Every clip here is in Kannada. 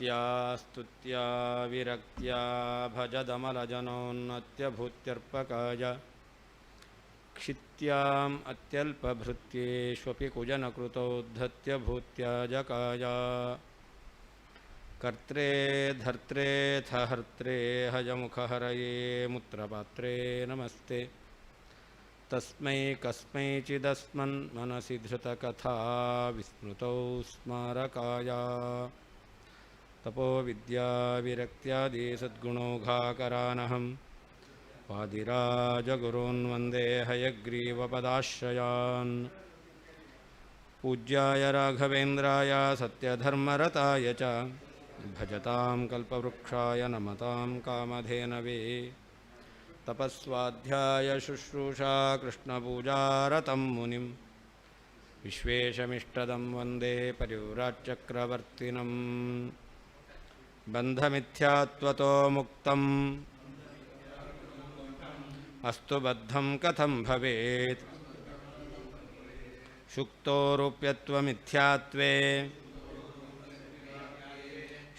ಭಕ್ತ್ಯಾ ಸ್ತುತ್ಯಾ ವಿರಕ್ತ್ಯಾ ಭಜದಮಲಜನೋನ್ನತ್ಯಭೂತ್ಯರ್ಪಕಾಯ ಕ್ಷಿತ್ಯಾಂ ಅತ್ಯಲ್ಪಭೃತ್ಯೇಷ್ವಪಿ ಕುಜನಕೃತೋದ್ಧತ್ಯಭೂತ್ಯಾಜಕಾಯ ಕರ್ತ್ರೇ ಧರ್ತ್ರೇ ಥಹರ್ತ್ರೇ ಹಯಮುಖಹರಯೇ ಮುತ್ರಪಾತ್ರೇ ನಮಸ್ತೆ ತಸ್ಮೈ ಕಸ್ಮೈಚಿದಸ್ಮನ್ ಮನಸಿ ಧೃತಕಥಾ ವಿಸ್ಮೃತೌ ಸ್ಮಾರಕಾಯ ತಪೋ ವಿದ್ಯಾ ವಿರಕ್ತ್ಯಾದಿ ಸದ್ಗುಣೌಘಾಕರಾನಹಂ ವಾದಿರಾಜಗುರೂನ್ ವಂದೇ ಹಯಗ್ರೀವಪದಾಶ್ರಯಾನ್ ಪೂಜ್ಯಾಯ ರಾಘವೇಂದ್ರಾಯ ಸತ್ಯಧರ್ಮರತಾಯ ಚ ಭಜತಾಂ ಕಲ್ಪವೃಕ್ಷಾಯ ನಮತಾಂ ಕಾಮಧೇನವೇ ತಪಸ್ವಾಧ್ಯಾಯ ಶುಶ್ರೂಷಾ ಕೃಷ್ಣಪೂಜಾರತಂ ಮುನಿಂ ವಿಶ್ವೇಶಮಿಷ್ಟದಂ ವಂದೇ ಪರಿವ್ರಾಟ್ಚಕ್ರವರ್ತಿನಂ ಬಂಧಮಿಥ್ಯಾತ್ವತೋ ಮುಕ್ತಂ ಅಸ್ತು ಬದ್ಧಂ ಕಥಂ ಭವೇತ್ ಶುಕ್ತೋ ರೂಪ್ಯತ್ವಮಿಥ್ಯಾತ್ವೇ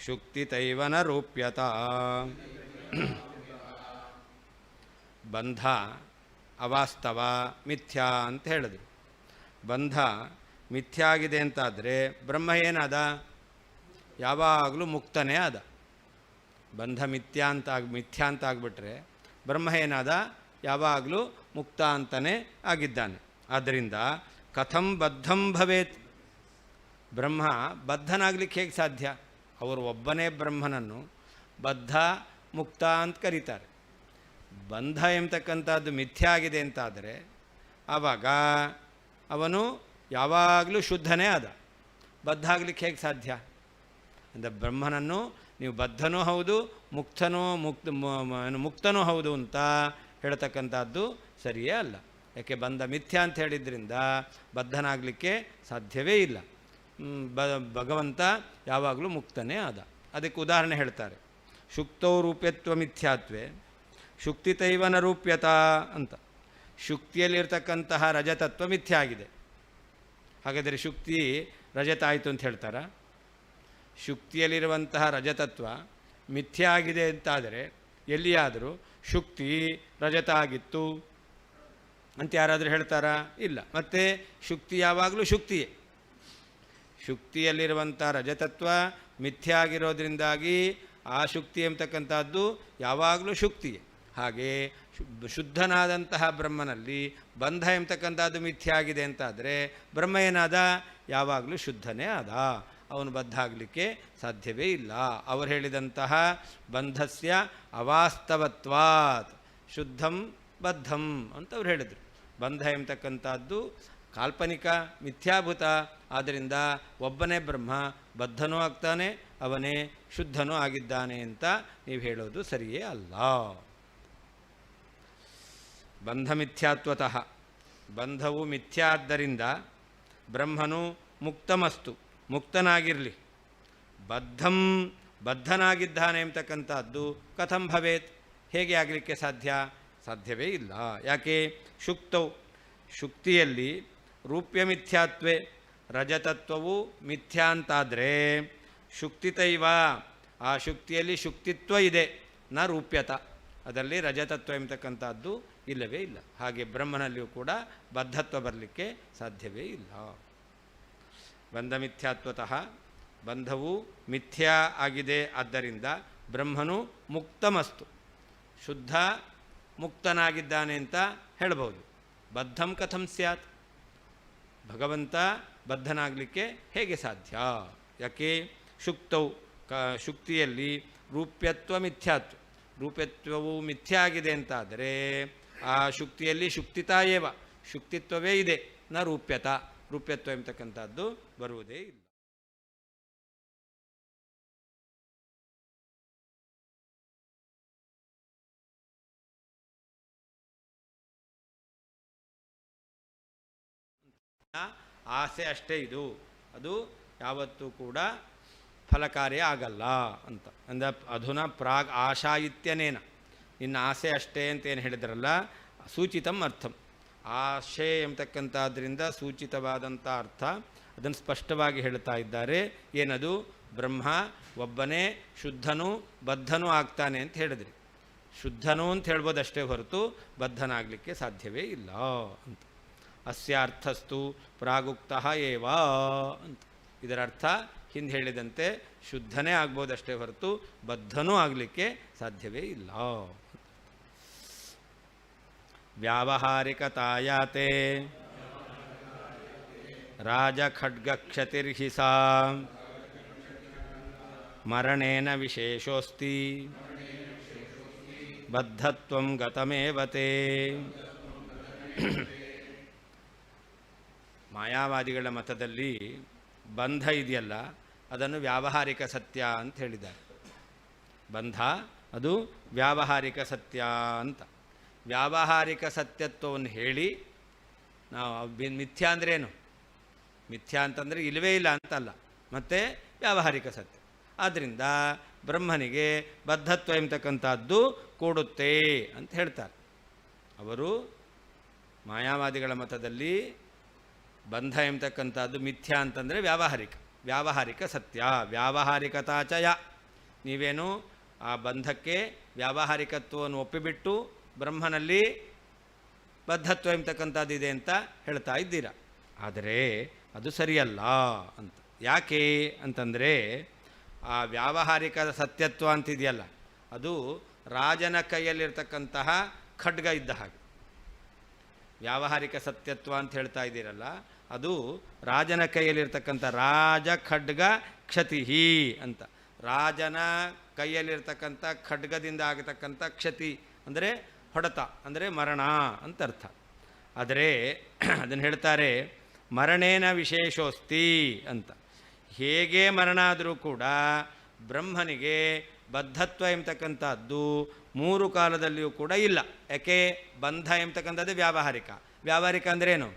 ಶುಕ್ತಿತೈವ ನ ರೂಪ್ಯತಾ ಬಂಧ ಅವಾಸ್ತವ ಮಿಥ್ಯಾ ಅಂತ ಹೇಳಿದ್ರು. ಬಂಧ ಮಿಥ್ಯಾ ಆಗಿದೆ ಅಂತಾದರೆ ಬ್ರಹ್ಮ ಏನಾದ? ಯಾವಾಗಲೂ ಮುಕ್ತನೇ ಆದ. ಬಂಧ ಮಿಥ್ಯಾ ಅಂತ ಆಗಿಬಿಟ್ರೆ ಬ್ರಹ್ಮ ಏನಾದ? ಯಾವಾಗಲೂ ಮುಕ್ತ ಅಂತಲೇ ಆಗಿದ್ದಾನೆ. ಆದ್ದರಿಂದ ಕಥಂ ಬದ್ಧಂ ಭವೇತ್, ಬ್ರಹ್ಮ ಬದ್ಧನಾಗಲಿಕ್ಕೆ ಹೇಗೆ ಸಾಧ್ಯ? ಅವರು ಒಬ್ಬನೇ ಬ್ರಹ್ಮನನ್ನು ಬದ್ಧ ಮುಕ್ತ ಅಂತ ಕರೀತಾರೆ. ಬಂಧ ಎಂಬತಕ್ಕಂಥದ್ದು ಮಿಥ್ಯಾ ಆಗಿದೆ ಅಂತಾದರೆ ಆವಾಗ ಅವನು ಯಾವಾಗಲೂ ಶುದ್ಧನೇ ಆದ. ಬದ್ಧ ಆಗಲಿಕ್ಕೆ ಹೇಗೆ ಸಾಧ್ಯ? ಅಂದರೆ ಬ್ರಹ್ಮನನ್ನು ನೀವು ಬದ್ಧನೂ ಹೌದು ಮುಕ್ತನೂ ಹೌದು ಅಂತ ಹೇಳ್ತಕ್ಕಂಥದ್ದು ಸರಿಯೇ ಅಲ್ಲ. ಯಾಕೆ? ಬಂಧ ಮಿಥ್ಯಾ ಅಂತ ಹೇಳಿದ್ರಿಂದ ಬದ್ಧನಾಗಲಿಕ್ಕೆ ಸಾಧ್ಯವೇ ಇಲ್ಲ. ಭಗವಂತ ಯಾವಾಗಲೂ ಮುಕ್ತನೇ ಆದ. ಅದಕ್ಕೆ ಉದಾಹರಣೆ ಹೇಳ್ತಾರೆ. ಶುಕ್ತೌ ರೂಪ್ಯತ್ವ ಮಿಥ್ಯಾತ್ವೇ ಶುಕ್ತಿತೈವನ ರೂಪ್ಯತಾ ಅಂತ. ಶುಕ್ತಿಯಲ್ಲಿರ್ತಕ್ಕಂತಹ ರಜತತ್ವ ಮಿಥ್ಯಾ ಆಗಿದೆ. ಹಾಗಾದರೆ ಶುಕ್ತಿ ರಜತ ಆಯಿತು ಅಂತ ಹೇಳ್ತಾರ? ಶುಕ್ತಿಯಲ್ಲಿರುವಂತಹ ರಜತತ್ವ ಮಿಥ್ಯಾ ಆಗಿದೆ ಅಂತಾದರೆ ಎಲ್ಲಿಯಾದರೂ ಶುಕ್ತಿ ರಜತ ಆಗಿತ್ತು ಅಂತ ಯಾರಾದರೂ ಹೇಳ್ತಾರಾ? ಇಲ್ಲ. ಮತ್ತು ಶುಕ್ತಿ ಯಾವಾಗಲೂ ಶುಕ್ತಿಯೇ. ಶುಕ್ತಿಯಲ್ಲಿರುವಂಥ ರಜತತ್ವ ಮಿಥ್ಯಾ ಆಗಿರೋದ್ರಿಂದಾಗಿ ಆ ಶುಕ್ತಿ ಎಂಬತಕ್ಕಂಥದ್ದು ಯಾವಾಗಲೂ ಶುಕ್ತಿಯೇ. ಹಾಗೆ ಶುದ್ಧನಾದಂತಹ ಬ್ರಹ್ಮನಲ್ಲಿ ಬಂಧ ಎಂಬತಕ್ಕಂಥದ್ದು ಮಿಥ್ಯಾ ಆಗಿದೆ ಅಂತಾದರೆ ಬ್ರಹ್ಮ ಏನಾದ? ಯಾವಾಗಲೂ ಶುದ್ಧನೇ ಆದ. ಅವನು ಬದ್ಧ ಆಗಲಿಕ್ಕೆ ಸಾಧ್ಯವೇ ಇಲ್ಲ. ಅವರು ಹೇಳಿದಂತಹ ಬಂಧಸ್ಯ ಅವಾಸ್ತವತ್ವಾತ್ ಶುದ್ಧಂ ಬದ್ಧಂ ಅಂತ ಅವ್ರು ಹೇಳಿದರು. ಬಂಧ ಎಂಬತಕ್ಕಂಥದ್ದು ಕಾಲ್ಪನಿಕ ಮಿಥ್ಯಾಭೂತ. ಆದ್ದರಿಂದ ಒಬ್ಬನೇ ಬ್ರಹ್ಮ ಬದ್ಧನೂ ಆಗ್ತಾನೆ, ಅವನೇ ಶುದ್ಧನೂ ಆಗಿದ್ದಾನೆ ಅಂತ ನೀವು ಹೇಳೋದು ಸರಿಯೇ ಅಲ್ಲ. ಬಂಧ ಮಿಥ್ಯಾತ್ವತಃ, ಬಂಧವು ಮಿಥ್ಯಾ ಆದ್ದರಿಂದ ಬ್ರಹ್ಮನು ಮುಕ್ತಮಸ್ತು, ಮುಕ್ತನಾಗಿರಲಿ. ಬದ್ಧನಾಗಿದ್ದಾನೆ ಎಂಬತಕ್ಕಂಥದ್ದು ಕಥಂ ಭವೇತ್, ಹೇಗೆ ಆಗಲಿಕ್ಕೆ ಸಾಧ್ಯ? ಸಾಧ್ಯವೇ ಇಲ್ಲ. ಯಾಕೆ? ಶುಕ್ತೌ, ಶುಕ್ತಿಯಲ್ಲಿ ರೂಪ್ಯ ಮಿಥ್ಯಾತ್ವೇ ರಜತತ್ವವು ಮಿಥ್ಯಾ ಅಂತಾದರೆ ಶುಕ್ತಿತೈವ, ಆ ಶುಕ್ತಿಯಲ್ಲಿ ಶುಕ್ತಿತ್ವ ಇದೆ, ನ ರೂಪ್ಯತ, ಅದರಲ್ಲಿ ರಜತತ್ವ ಎಂಬತಕ್ಕಂಥದ್ದು ಇಲ್ಲವೇ ಇಲ್ಲ. ಹಾಗೆ ಬ್ರಹ್ಮನಲ್ಲಿಯೂ ಕೂಡ ಬದ್ಧತ್ವ ಬರಲಿಕ್ಕೆ ಸಾಧ್ಯವೇ ಇಲ್ಲ. ಬಂಧ ಮಿಥ್ಯಾತ್ವತಃ, ಬಂಧವು ಮಿಥ್ಯಾ ಆಗಿದೆ. ಆದ್ದರಿಂದ ಬ್ರಹ್ಮನು ಮುಕ್ತಮಸ್ತು, ಶುದ್ಧ ಮುಕ್ತನಾಗಿದ್ದಾನೆ ಅಂತ ಹೇಳ್ಬೋದು. ಬದ್ಧಂ ಕಥಂ ಸ್ಯಾತ್, ಭಗವಂತ ಬದ್ಧನಾಗಲಿಕ್ಕೆ ಹೇಗೆ ಸಾಧ್ಯ? ಯಾಕೆ? ಶುಕ್ತೌ, ಶುಕ್ತಿಯಲ್ಲಿ ರೂಪ್ಯತ್ವ ಮಿಥ್ಯಾತ್ವ, ರೂಪ್ಯತ್ವವು ಮಿಥ್ಯಾ ಆಗಿದೆ ಅಂತಾದರೆ ಆ ಶುಕ್ತಿಯಲ್ಲಿ ಶುಕ್ತಿತಾಯೇವ, ಶುಕ್ತಿತ್ವವೇ ಇದೆ, ನ ರೂಪ್ಯತ, ರೂಪ್ಯತ್ವ ಎಂಬತಕ್ಕಂಥದ್ದು ಬರುವುದೇ ಇಲ್ಲ. ಆಸೆ ಅಷ್ಟೇ ಇದು, ಅದು ಯಾವತ್ತೂ ಕೂಡ ಫಲಕಾರ್ಯ ಆಗಲ್ಲ ಅಂತ. ಅಂದರೆ ಅಧುನಾ ಪ್ರಾಗ್ ಆಶಾ ಇತ್ಯನೇನ, ಇನ್ನು ಆಸೆ ಅಷ್ಟೇ ಅಂತೇನು ಹೇಳಿದ್ರಲ್ಲ, ಸೂಚಿತಂ ಅರ್ಥಂ, ಆಶೆ ಎಂಬತಕ್ಕಂಥದ್ರಿಂದ ಸೂಚಿತವಾದಂಥ ಅರ್ಥ ಅದನ್ನು ಸ್ಪಷ್ಟವಾಗಿ ಹೇಳ್ತಾ ಇದ್ದಾರೆ. ಏನದು? ಬ್ರಹ್ಮ ಒಬ್ಬನೇ ಶುದ್ಧನೂ ಬದ್ಧನೂ ಆಗ್ತಾನೆ ಅಂತ ಹೇಳಿದ್ರಿ. ಶುದ್ಧನೂ ಅಂತ ಹೇಳ್ಬೋದಷ್ಟೇ ಹೊರತು ಬದ್ಧನಾಗಲಿಕ್ಕೆ ಸಾಧ್ಯವೇ ಇಲ್ಲ ಅಂತ. ಅಸ್ಯಾರ್ಥಸ್ತು ಪ್ರಾಗುಕ್ತಃ ಏವ ಅಂತ. ಇದರ ಅರ್ಥ ಹಿಂದೆ ಹೇಳಿದಂತೆ ಶುದ್ಧನೇ ಆಗ್ಬೋದಷ್ಟೇ ಹೊರತು ಬದ್ಧನೂ ಆಗಲಿಕ್ಕೆ ಸಾಧ್ಯವೇ ಇಲ್ಲ. ವ್ಯಾವಹಾರಿಕತಾಯಾತೆ ರಾಜಖಡ್ಗಕ್ಷತಿರ್ಹಿ ಸಾ ಮರಣೇನ ವಿಶೇಷೋಸ್ತಿ ಬದ್ಧತ್ವಂ ಗತಮೇವತೆ. ಮಾಯಾವಾದಿಗಳ ಮತದಲ್ಲಿ ಬಂಧ ಇದೆಯಲ್ಲ, ಅದನ್ನು ವ್ಯಾವಹಾರಿಕ ಸತ್ಯ ಅಂತ ಹೇಳಿದ್ದಾರೆ. ಬಂಧ ಅದು ವ್ಯಾವಹಾರಿಕ ಸತ್ಯ ಅಂತ. ವ್ಯಾವಹಾರಿಕ ಸತ್ಯತ್ವವನ್ನು ಹೇಳಿ ನಾವು ಮಿಥ್ಯಾ ಅಂದ್ರೇನು? ಮಿಥ್ಯಾ ಅಂತಂದರೆ ಇಲ್ಲವೇ ಇಲ್ಲ ಅಂತಲ್ಲ, ಮತ್ತು ವ್ಯಾವಹಾರಿಕ ಸತ್ಯ. ಆದ್ದರಿಂದ ಬ್ರಹ್ಮನಿಗೆ ಬದ್ಧತ್ವ ಎಂಬತಕ್ಕಂಥದ್ದು ಕೂಡುತ್ತೆ ಅಂತ ಹೇಳ್ತಾರೆ ಅವರು. ಮಾಯಾವಾದಿಗಳ ಮತದಲ್ಲಿ ಬಂಧ ಎಂಬತಕ್ಕಂಥದ್ದು ಮಿಥ್ಯಾ ಅಂತಂದರೆ ವ್ಯಾವಹಾರಿಕ ಸತ್ಯ. ವ್ಯಾವಹಾರಿಕತಾಚಯ, ನೀವೇನು ಆ ಬಂಧಕ್ಕೆ ವ್ಯಾವಹಾರಿಕತ್ವವನ್ನು ಒಪ್ಪಿಬಿಟ್ಟು ಬ್ರಹ್ಮನಲ್ಲಿ ಬದ್ಧತ್ವ ಎಂಬತಕ್ಕಂಥದ್ದು ಇದೆ ಅಂತ ಹೇಳ್ತಾ ಇದ್ದೀರ. ಆದರೆ ಅದು ಸರಿಯಲ್ಲ ಅಂತ. ಯಾಕೆ ಅಂತಂದರೆ ಆ ವ್ಯಾವಹಾರಿಕ ಸತ್ಯತ್ವ ಅಂತಿದೆಯಲ್ಲ, ಅದು ರಾಜನ ಕೈಯಲ್ಲಿರ್ತಕ್ಕಂತಹ ಖಡ್ಗ ಇದ್ದ ಹಾಗೆ. ವ್ಯಾವಹಾರಿಕ ಸತ್ಯತ್ವ ಅಂತ ಹೇಳ್ತಾ ಇದ್ದೀರಲ್ಲ, ಅದು ರಾಜನ ಕೈಯಲ್ಲಿರ್ತಕ್ಕಂಥ ರಾಜ ಖಡ್ಗ ಕ್ಷತಿಹಿ ಅಂತ. ರಾಜನ ಕೈಯಲ್ಲಿರ್ತಕ್ಕಂಥ ಖಡ್ಗದಿಂದ ಆಗತಕ್ಕಂಥ ಕ್ಷತಿ ಅಂದರೆ ಹೊಡೆತ, ಅಂದರೆ ಮರಣ ಅಂತ ಅರ್ಥ. ಆದರೆ ಅದನ್ನು ಹೇಳ್ತಾರೆ ಮರಣೇನ ವಿಶೇಷೋಸ್ತಿ ಅಂತ. ಹೇಗೆ ಮರಣ ಆದರೂ ಕೂಡ ಬ್ರಹ್ಮನಿಗೆ ಬದ್ಧತ್ವ ಎಂಬತಕ್ಕಂಥದ್ದು ಮೂರು ಕಾಲದಲ್ಲಿಯೂ ಕೂಡ ಇಲ್ಲ. ಯಾಕೆ? ಬಂಧ ಎಂಬತಕ್ಕಂಥದ್ದು ವ್ಯಾವಹಾರಿಕ ಅಂದ್ರೇನು?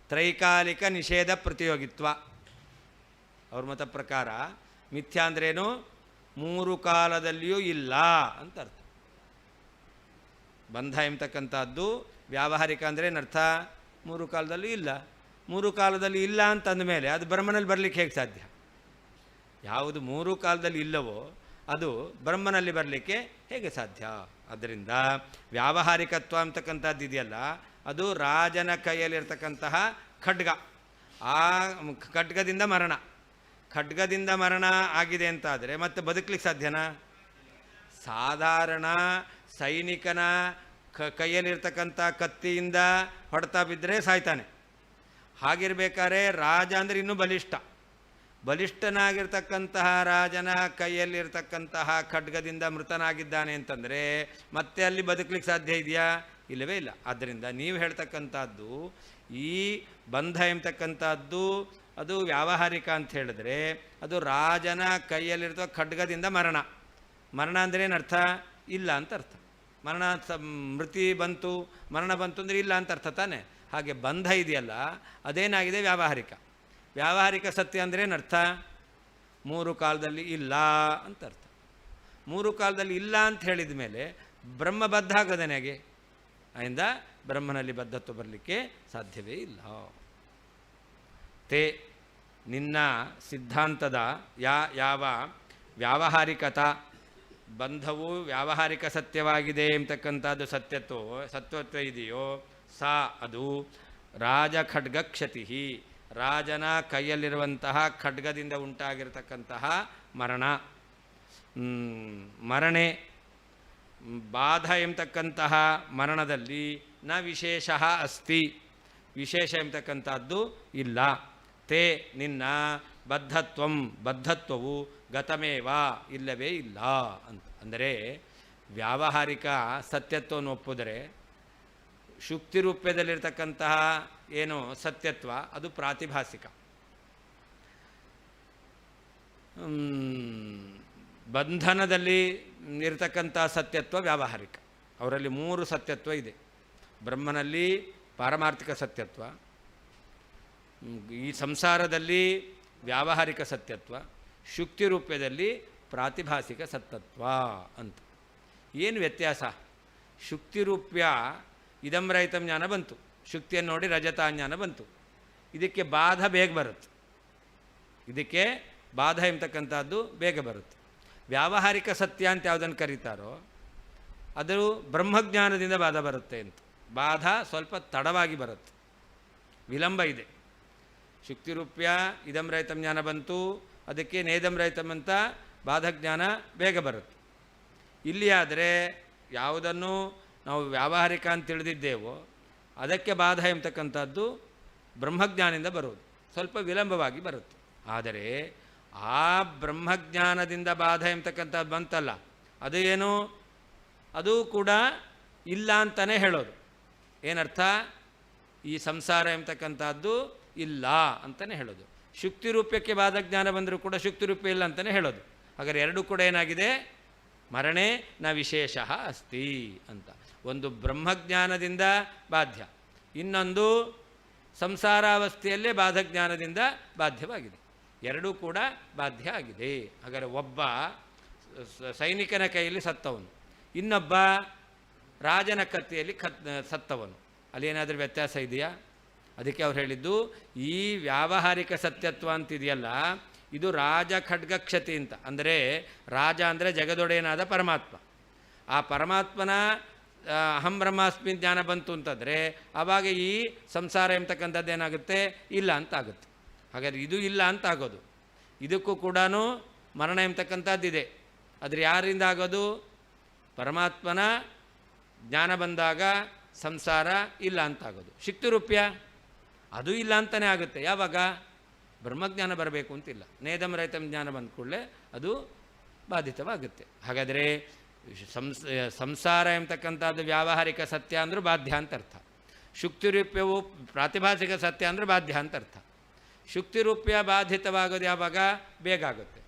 ತ್ರೈಕಾಲಿಕ ನಿಷೇಧ ಪ್ರತಿಯೋಗಿತ್ವ. ಅವ್ರ ಮತ ಪ್ರಕಾರ ಮಿಥ್ಯಾ ಅಂದ್ರೇನು? ಮೂರು ಕಾಲದಲ್ಲಿಯೂ ಇಲ್ಲ ಅಂತ ಅರ್ಥ. ಬಂಧ ಎಂಬತಕ್ಕಂಥದ್ದು ವ್ಯಾವಹಾರಿಕ ಅಂದ್ರೇನರ್ಥ? ಮೂರು ಕಾಲದಲ್ಲೂ ಇಲ್ಲ. ಮೂರು ಕಾಲದಲ್ಲಿ ಇಲ್ಲ ಅಂತಂದ ಮೇಲೆ ಅದು ಬ್ರಹ್ಮನಲ್ಲಿ ಬರಲಿಕ್ಕೆ ಹೇಗೆ ಸಾಧ್ಯ? ಯಾವುದು ಮೂರು ಕಾಲದಲ್ಲಿ ಇಲ್ಲವೋ ಅದು ಬ್ರಹ್ಮನಲ್ಲಿ ಬರಲಿಕ್ಕೆ ಹೇಗೆ ಸಾಧ್ಯ? ಆದ್ದರಿಂದ ವ್ಯಾವಹಾರಿಕತ್ವ ಅಂತಕ್ಕಂಥದ್ದು ಇದೆಯಲ್ಲ, ಅದು ರಾಜನ ಕೈಯಲ್ಲಿರ್ತಕ್ಕಂತಹ ಖಡ್ಗ. ಆ ಖಡ್ಗದಿಂದ ಮರಣ ಆಗಿದೆ ಅಂತಾದರೆ ಮತ್ತೆ ಬದುಕಲಿಕ್ಕೆ ಸಾಧ್ಯನಾ? ಸಾಧಾರಣ ಸೈನಿಕನ ಕೈಯಲ್ಲಿರ್ತಕ್ಕಂಥ ಕತ್ತಿಯಿಂದ ಹೊಡೆತ ಬಿದ್ದರೆ ಸಾಯ್ತಾನೆ. ಹಾಗಿರ್ಬೇಕಾದ್ರೆ ರಾಜ ಅಂದರೆ ಇನ್ನೂ ಬಲಿಷ್ಠನಾಗಿರ್ತಕ್ಕಂತಹ ರಾಜನ ಕೈಯಲ್ಲಿರ್ತಕ್ಕಂತಹ ಖಡ್ಗದಿಂದ ಮೃತನಾಗಿದ್ದಾನೆ ಅಂತಂದರೆ ಮತ್ತೆ ಅಲ್ಲಿ ಬದುಕಲಿಕ್ಕೆ ಸಾಧ್ಯ ಇದೆಯಾ? ಇಲ್ಲವೇ ಇಲ್ಲ. ಆದ್ದರಿಂದ ನೀವು ಹೇಳ್ತಕ್ಕಂಥದ್ದು ಈ ಬಂಧ ಎಂಬತಕ್ಕಂಥದ್ದು ಅದು ವ್ಯಾವಹಾರಿಕ ಅಂತ ಹೇಳಿದ್ರೆ ಅದು ರಾಜನ ಕೈಯಲ್ಲಿರ್ತಕ್ಕ ಖಡ್ಗದಿಂದ ಮರಣ ಅಂದರೆ ಏನರ್ಥ? ಇಲ್ಲ ಅಂತ ಅರ್ಥ. ಮರಣ ಬಂತು ಅಂದರೆ ಇಲ್ಲ ಅಂತ ಅರ್ಥ ತಾನೆ. ಹಾಗೆ ಬಂಧ ಇದೆಯಲ್ಲ ಅದೇನಾಗಿದೆ? ವ್ಯಾವಹಾರಿಕ ಸತ್ಯ ಅಂದರೆ ಏನರ್ಥ? ಮೂರು ಕಾಲದಲ್ಲಿ ಇಲ್ಲ ಅಂತ ಅರ್ಥ. ಮೂರು ಕಾಲದಲ್ಲಿ ಇಲ್ಲ ಅಂತ ಹೇಳಿದ ಮೇಲೆ ಬ್ರಹ್ಮ ಬದ್ಧ ಆಗೋದೇನೆ ಹೇಗೆ? ಅದರಿಂದ ಬ್ರಹ್ಮನಲ್ಲಿ ಬದ್ಧತ್ವ ಬರಲಿಕ್ಕೆ ಸಾಧ್ಯವೇ ಇಲ್ಲ. ನಿನ್ನ ಸಿದ್ಧಾಂತದ ಯಾವ ವ್ಯಾವಹಾರಿಕತಾ ಬಂಧವು ವ್ಯಾವಹಾರಿಕ ಸತ್ಯವಾಗಿದೆ ಎಂಬತಕ್ಕಂಥದ್ದು ಸತ್ವತ್ವ ಇದೆಯೋ ಅದು ರಾಜ ಖಡ್ಗ ಕ್ಷತಿ, ರಾಜನ ಕೈಯಲ್ಲಿರುವಂತಹ ಖಡ್ಗದಿಂದ ಉಂಟಾಗಿರತಕ್ಕಂತಹ ಮರಣೆ ಬಾಧ ಎಂಬತಕ್ಕಂತಹ ಮರಣದಲ್ಲಿ ನ ವಿಶೇಷ ಅಸ್ತಿ, ವಿಶೇಷ ಎಂಬತಕ್ಕಂಥದ್ದು ಇಲ್ಲ. ನಿನ್ನ ಬದ್ಧತ್ವವು ಗತಮೇವ, ಇಲ್ಲವೇ ಇಲ್ಲ ಅಂತ. ಅಂದರೆ ವ್ಯಾವಹಾರಿಕ ಸತ್ಯತ್ವವನ್ನು ಒಪ್ಪಿದರೆ ಶುಕ್ತಿ ರೂಪದಲ್ಲಿರ್ತಕ್ಕಂತಹ ಏನು ಸತ್ಯತ್ವ ಅದು ಪ್ರಾತಿಭಾಸಿಕ. ಬಂಧನದಲ್ಲಿ ಇರತಕ್ಕಂಥ ಸತ್ಯತ್ವ ವ್ಯಾವಹಾರಿಕ. ಅವರಲ್ಲಿ ಮೂರು ಸತ್ಯತ್ವ ಇದೆ. ಬ್ರಹ್ಮನಲ್ಲಿ ಪಾರಮಾರ್ಥಿಕ ಸತ್ಯತ್ವ, ಈ ಸಂಸಾರದಲ್ಲಿ ವ್ಯಾವಹಾರಿಕ ಸತ್ಯತ್ವ, ಶುಕ್ತಿ ರೂಪದಲ್ಲಿ ಪ್ರಾತಿಭಾಸಿಕ ಸತ್ಯತ್ವ ಅಂತ. ಏನು ವ್ಯತ್ಯಾಸ? ಶುಕ್ತಿರೂಪ್ಯ ಇದಂ ರಹಿತಂ ಜ್ಞಾನ ಬಂತು, ಶುಕ್ತಿಯನ್ನು ನೋಡಿ ರಜತ ಜ್ಞಾನ ಬಂತು. ಇದಕ್ಕೆ ಬಾಧ ಬೇಗ ಬರುತ್ತೆ. ಇದಕ್ಕೆ ಬಾಧ ಎಂಬತಕ್ಕಂಥದ್ದು ಬೇಗ ಬರುತ್ತೆ. ವ್ಯಾವಹಾರಿಕ ಸತ್ಯ ಅಂತ ಯಾವುದನ್ನು ಕರೀತಾರೋ ಅದು ಬ್ರಹ್ಮಜ್ಞಾನದಿಂದ ಬಾಧ ಬರುತ್ತೆ ಅಂತ. ಬಾಧ ಸ್ವಲ್ಪ ತಡವಾಗಿ ಬರುತ್ತೆ, ವಿಳಂಬ ಇದೆ. ಶುಕ್ತಿರೂಪ್ಯ ಇದಂ ರಹಿತಂ ಜ್ಞಾನ ಬಂತು, ಅದಕ್ಕೆ ನೇದಂ ರಹಿತಂ ಅಂತ ಬಾಧಜ್ಞಾನ ಬೇಗ ಬರುತ್ತೆ. ಇಲ್ಲಿ ಆದರೆ ಯಾವುದನ್ನು ನಾವು ವ್ಯಾವಹಾರಿಕ ಅಂತ ತಿಳಿದಿದ್ದೇವೋ ಅದಕ್ಕೆ ಬಾಧ ಎಂಬತಕ್ಕಂಥದ್ದು ಬ್ರಹ್ಮಜ್ಞಾನದಿಂದ ಬರುವುದು, ಸ್ವಲ್ಪ ವಿಳಂಬವಾಗಿ ಬರುತ್ತೆ. ಆದರೆ ಆ ಬ್ರಹ್ಮಜ್ಞಾನದಿಂದ ಬಾಧ ಎಂಬತಕ್ಕಂಥದ್ದು ಬಂತಲ್ಲ, ಅದು ಏನು, ಅದು ಕೂಡ ಇಲ್ಲ ಅಂತಲೇ ಹೇಳೋದು. ಏನರ್ಥ, ಈ ಸಂಸಾರ ಎಂಬತಕ್ಕಂಥದ್ದು ಇಲ್ಲ ಅಂತಲೇ ಹೇಳೋದು. ಶುಕ್ತಿರೂಪ್ಯಕ್ಕೆ ಬಾಧಜ್ಞಾನ ಬಂದರೂ ಕೂಡ ಶುಕ್ತಿರೂಪ್ಯ ಇಲ್ಲ ಅಂತಲೇ ಹೇಳೋದು. ಹಾಗಾದರೆ ಎರಡೂ ಕೂಡ ಏನಾಗಿದೆ, ಮರಣೆ ನ ವಿಶೇಷ ಅಸ್ತಿ ಅಂತ. ಒಂದು ಬ್ರಹ್ಮಜ್ಞಾನದಿಂದ ಬಾಧ್ಯ, ಇನ್ನೊಂದು ಸಂಸಾರಾವಸ್ಥೆಯಲ್ಲೇ ಬಾಧಜ್ಞಾನದಿಂದ ಬಾಧ್ಯವಾಗಿದೆ. ಎರಡೂ ಕೂಡ ಬಾಧ್ಯ ಆಗಿದೆ. ಹಾಗಾದರೆ ಒಬ್ಬ ಸೈನಿಕನ ಕೈಯಲ್ಲಿ ಸತ್ತವನು, ಇನ್ನೊಬ್ಬ ರಾಜನ ಕತ್ತಿಯಲ್ಲಿ ಸತ್ತವನು, ಅಲ್ಲೇನಾದರೂ ವ್ಯತ್ಯಾಸ ಇದೆಯಾ? ಅದಕ್ಕೆ ಅವ್ರು ಹೇಳಿದ್ದು ಈ ವ್ಯಾವಹಾರಿಕ ಸತ್ಯತ್ವ ಅಂತಿದೆಯಲ್ಲ, ಇದು ರಾಜ ಖಡ್ಗಕ್ಷತಿ ಅಂತ. ಅಂದರೆ ರಾಜ ಅಂದರೆ ಜಗದೊಡೆಯನಾದ ಪರಮಾತ್ಮ. ಆ ಪರಮಾತ್ಮನ ಅಹಂ ಬ್ರಹ್ಮಾಸ್ಮಿ ಜ್ಞಾನ ಬಂತು ಅಂತಂದರೆ ಆವಾಗ ಈ ಸಂಸಾರ ಎಂಬತಕ್ಕಂಥದ್ದು ಏನಾಗುತ್ತೆ, ಇಲ್ಲ ಅಂತ ಆಗುತ್ತೆ. ಹಾಗಾದರೆ ಇದು ಇಲ್ಲ ಅಂತ ಆಗೋದು, ಇದಕ್ಕೂ ಕೂಡ ಮರಣ ಎಂಬತಕ್ಕಂಥದ್ದಿದೆ. ಆದರೆ ಯಾರಿಂದ ಆಗೋದು, ಪರಮಾತ್ಮನ ಜ್ಞಾನ ಬಂದಾಗ ಸಂಸಾರ ಇಲ್ಲ ಅಂತಾಗೋದು. ಶುಕ್ತಿರೂಪ್ಯ ಅದು ಇಲ್ಲ ಅಂತಲೇ ಆಗುತ್ತೆ. ಯಾವಾಗ, ಬ್ರಹ್ಮಜ್ಞಾನ ಬರಬೇಕು ಅಂತಿಲ್ಲ, ನೇದಂ ರಹಿತಂ ಜ್ಞಾನ ಬಂದ ಕೂಡಲೇ ಅದು ಬಾಧಿತವಾಗುತ್ತೆ. ಹಾಗಾದರೆ ಸಂಸಾರ ಎಂಬತಕ್ಕಂಥದ್ದು ವ್ಯಾವಹಾರಿಕ ಸತ್ಯ ಅಂದರೂ ಬಾಧ್ಯ ಅಂತ ಅರ್ಥ. ಶುಕ್ತಿರೂಪ್ಯವು ಪ್ರಾತಿಭಾಸಿಕ ಸತ್ಯ ಅಂದರೆ ಬಾಧ್ಯ ಅಂತ ಅರ್ಥ. ಶುಕ್ತಿರೂಪ್ಯ ಬಾಧಿತವಾಗೋದು ಯಾವಾಗ, ಬೇಗ ಆಗುತ್ತೆ.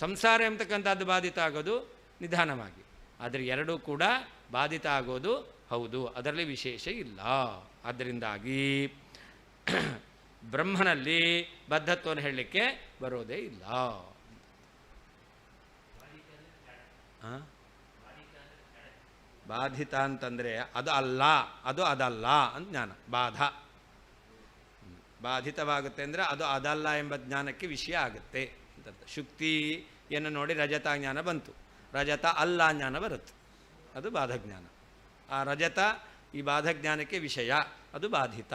ಸಂಸಾರ ಎಂಬತಕ್ಕಂಥದ್ದು ಬಾಧಿತ ಆಗೋದು ನಿಧಾನವಾಗಿ. ಆದರೆ ಎರಡೂ ಕೂಡ ಬಾಧಿತ ಆಗೋದು ಹೌದು, ಅದರಲ್ಲಿ ವಿಶೇಷ ಇಲ್ಲ. ಆದ್ದರಿಂದಾಗಿ ಬ್ರಹ್ಮನಲ್ಲಿ ಬದ್ಧತ್ವವನ್ನು ಹೇಳಲಿಕ್ಕೆ ಬರೋದೇ ಇಲ್ಲ. ಬಾಧಿತ ಅಂತಂದರೆ ಅದು ಅಲ್ಲ, ಅದು ಅದಲ್ಲ ಅಂತ ಜ್ಞಾನ. ಬಾಧ ಬಾಧಿತವಾಗುತ್ತೆ ಅಂದರೆ ಅದು ಅದಲ್ಲ ಎಂಬ ಜ್ಞಾನಕ್ಕೆ ವಿಷಯ ಆಗುತ್ತೆ ಅಂತ. ಶುಕ್ತಿಯನ್ನು ನೋಡಿ ರಜತ ಜ್ಞಾನ ಬಂತು, ರಜತ ಅಲ್ಲ ಜ್ಞಾನ ಬರುತ್ತೆ, ಅದು ಬಾಧಜ್ಞಾನ. ಆ ರಜತ ಈ ಬಾಧಜ್ಞಾನಕ್ಕೆ ವಿಷಯ, ಅದು ಬಾಧಿತ.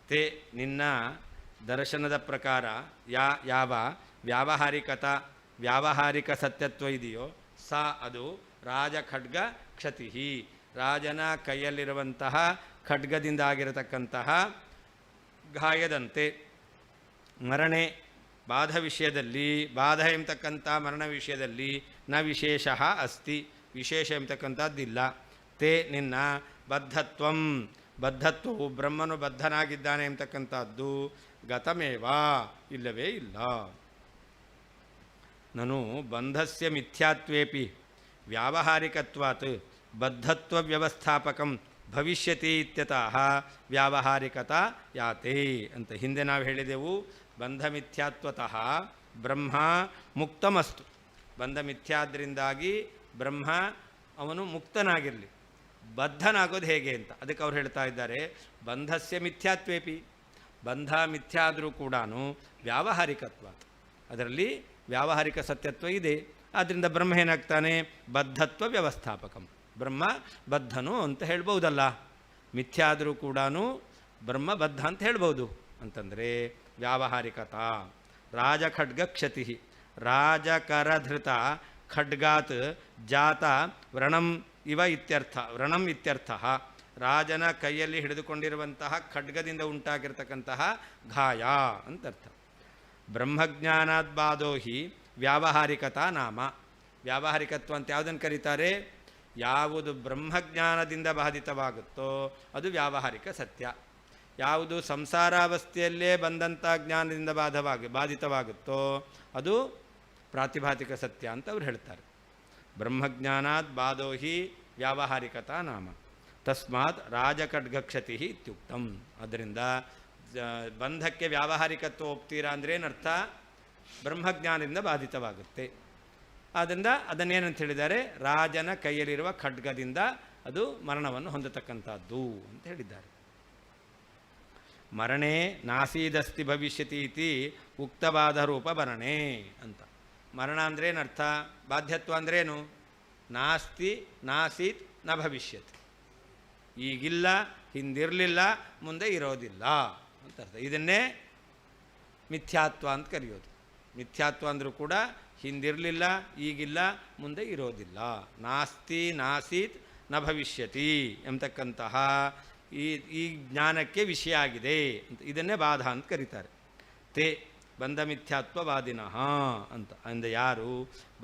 ತೇ ನಿನ್ನ ದರ್ಶನದ ಪ್ರಕಾರ ಯಾವ ವ್ಯಾವಹಾರಿಕ ಸತ್ಯತ್ವ ಇದೆಯೋ ಸಾ ಅದು ರಾಜ ಖಡ್ಗ ಕ್ಷತಿ, ರಾಜನ ಕೈಯಲ್ಲಿರುವಂತಹ ಖಡ್ಗದಿಂದ ಆಗಿರತಕ್ಕಂತಹ ಗಾಯದಂತೆ. ಮರಣೆ ಬಾಧ ವಿಷಯದಲ್ಲಿ, ಬಾಧ ಎಂಬತಕ್ಕಂಥ ಮರಣ ವಿಷಯದಲ್ಲಿ ನ ವಿಶೇಷ ಅಸ್ತಿ, ವಿಶೇಷ ಎಂಬತಕ್ಕಂಥದ್ದಿಲ್ಲ. ತೇ ನಿನ್ನ ಬದ್ಧತ್ವವು ಬ್ರಹ್ಮನು ಬದ್ಧನಾಗಿದ್ದಾನೆ ಎಂಬತಕ್ಕಂಥದ್ದು ಗತಮೇವಾ, ಇಲ್ಲವೇ ಇಲ್ಲ. ನನು ಬಂಧಸ್ಯ ಮಿಥ್ಯಾತ್ವೇಪಿ ವ್ಯಾವಹಾರಿಕತ್ವಾತ್ ಬದ್ಧತ್ವ ವ್ಯವಸ್ಥಾಪಕಂ ಭವಿಷ್ಯತಿ ಇತ್ಯತಃ ವ್ಯಾವಹಾರಿಕತಾ ಯಾತೆ ಅಂತ. ಹಿಂದೆ ನಾವು ಹೇಳಿದೆವು, ಬಂಧ ಮಿಥ್ಯಾತ್ವತಃ ಬ್ರಹ್ಮ ಮುಕ್ತಮಸ್ತು. ಬಂಧ ಮಿಥ್ಯಾದ್ರಿಂದಾಗಿ ಬ್ರಹ್ಮ ಅವನು ಮುಕ್ತನಾಗಿರಲಿ, ಬದ್ಧನಾಗೋದು ಹೇಗೆ ಅಂತ. ಅದಕ್ಕೆ ಅವ್ರು ಹೇಳ್ತಾ ಇದ್ದಾರೆ, ಬಂಧಸ್ಯ ಮಿಥ್ಯಾತ್ವೇಪಿ, ಬಂಧ ಮಿಥ್ಯಾ ಆದರೂ ಕೂಡ ವ್ಯಾವಹಾರಿಕತ್ವ, ಅದರಲ್ಲಿ ವ್ಯಾವಹಾರಿಕ ಸತ್ಯತ್ವ ಇದೆ. ಆದ್ದರಿಂದ ಬ್ರಹ್ಮ ಏನಾಗ್ತಾನೆ, ಬದ್ಧತ್ವ ವ್ಯವಸ್ಥಾಪಕಂ, ಬ್ರಹ್ಮ ಬದ್ಧನು ಅಂತ ಹೇಳ್ಬೋದಲ್ಲ. ಮಿಥ್ಯಾ ಆದರೂ ಕೂಡ ಬ್ರಹ್ಮ ಬದ್ಧ ಅಂತ ಹೇಳ್ಬೋದು. ಅಂತಂದರೆ ವ್ಯಾವಹಾರಿಕತಾ ರಾಜಖಡ್ಗ ಕ್ಷತಿ, ರಾಜಕರಧೃತ ಖಡ್ಗಾತ್ ಜಾತ ವ್ರಣಂ ಇವ ಇತ್ಯರ್ಥ. ವ್ರಣಂ ಇತ್ಯರ್ಥ, ರಾಜನ ಕೈಯಲ್ಲಿ ಹಿಡಿದುಕೊಂಡಿರುವಂತಹ ಖಡ್ಗದಿಂದ ಉಂಟಾಗಿರ್ತಕ್ಕಂತಹ ಗಾಯ ಅಂತರ್ಥ. ಬ್ರಹ್ಮಜ್ಞಾನಾದ್ ಬಾಧೋ ಹಿ ವ್ಯಾವಹಾರಿಕತಾ ನಾಮ. ವ್ಯಾವಹಾರಿಕತ್ವ ಅಂತ ಯಾವುದನ್ನು ಕರೀತಾರೆ, ಯಾವುದು ಬ್ರಹ್ಮಜ್ಞಾನದಿಂದ ಬಾಧಿತವಾಗುತ್ತೋ ಅದು ವ್ಯಾವಹಾರಿಕ ಸತ್ಯ. ಯಾವುದು ಸಂಸಾರಾವಸ್ಥೆಯಲ್ಲೇ ಬಂದಂಥ ಜ್ಞಾನದಿಂದ ಬಾಧಿತವಾಗುತ್ತೋ ಅದು ಪ್ರಾತಿಭಾತಿಕ ಸತ್ಯ ಅಂತ ಅವ್ರು ಹೇಳ್ತಾರೆ. ಬ್ರಹ್ಮಜ್ಞಾನಾತ್ ಬಾಧೋ ಹಿ ವ್ಯಾವಹಾರಿಕತಾ ನಾಮ ತಸ್ಮಾತ್ ರಾಜಖಡ್ಗಕ್ಷತಿ ಇತ್ಯುಕ್ತಂ. ಅದರಿಂದ ಬಂಧಕ್ಕೆ ವ್ಯಾವಹಾರಿಕತ್ವ ಒಪ್ತೀರಾ ಅಂದರೆ ಏನರ್ಥ, ಬ್ರಹ್ಮಜ್ಞಾನದಿಂದ ಬಾಧಿತವಾಗುತ್ತೆ. ಆದ್ದರಿಂದ ಅದನ್ನೇನಂತ ಹೇಳಿದ್ದಾರೆ, ರಾಜನ ಕೈಯಲ್ಲಿರುವ ಖಡ್ಗದಿಂದ ಅದು ಮರಣವನ್ನು ಹೊಂದತಕ್ಕಂಥದ್ದು ಅಂತ ಹೇಳಿದ್ದಾರೆ. ಮರಣೆ ನಾಸೀದಸ್ತಿ ಭವಿಷ್ಯತಿ ಇತಿ ಉಕ್ತವಾದ ರೂಪ ಮರಣೆ ಅಂತ. ಮರಣ ಅಂದ್ರೇನರ್ಥ? ಬಾಧ್ಯತ್ವ ಅಂದ್ರೇನು? ನಾಸ್ತಿ ನಾಸೀತ್ ನ ಭವಿಷ್ಯತ್, ಈಗಿಲ್ಲ, ಹಿಂದಿರಲಿಲ್ಲ, ಮುಂದೆ ಇರೋದಿಲ್ಲ ಅಂತ ಅರ್ಥ. ಇದನ್ನೇ ಮಿಥ್ಯಾತ್ವ ಅಂತ ಕರೆಯೋದು. ಮಿಥ್ಯಾತ್ವ ಅಂದರೂ ಕೂಡ ಹಿಂದಿರಲಿಲ್ಲ, ಈಗಿಲ್ಲ, ಮುಂದೆ ಇರೋದಿಲ್ಲ. ನಾಸ್ತಿ ನಾಸೀತ್ ನ ಭವಿಷ್ಯತಿ ಎಂಬತಕ್ಕಂತಹ ಈ ಜ್ಞಾನಕ್ಕೆ ವಿಷಯ ಆಗಿದೆ ಅಂತ. ಇದನ್ನೇ ಬಾಧ ಅಂತ ಕರೀತಾರೆ. ತೇ ಬಂಧ ಮಿಥ್ಯಾತ್ವವಾದಿನಃ ಅಂತ. ಅಂದರೆ ಯಾರು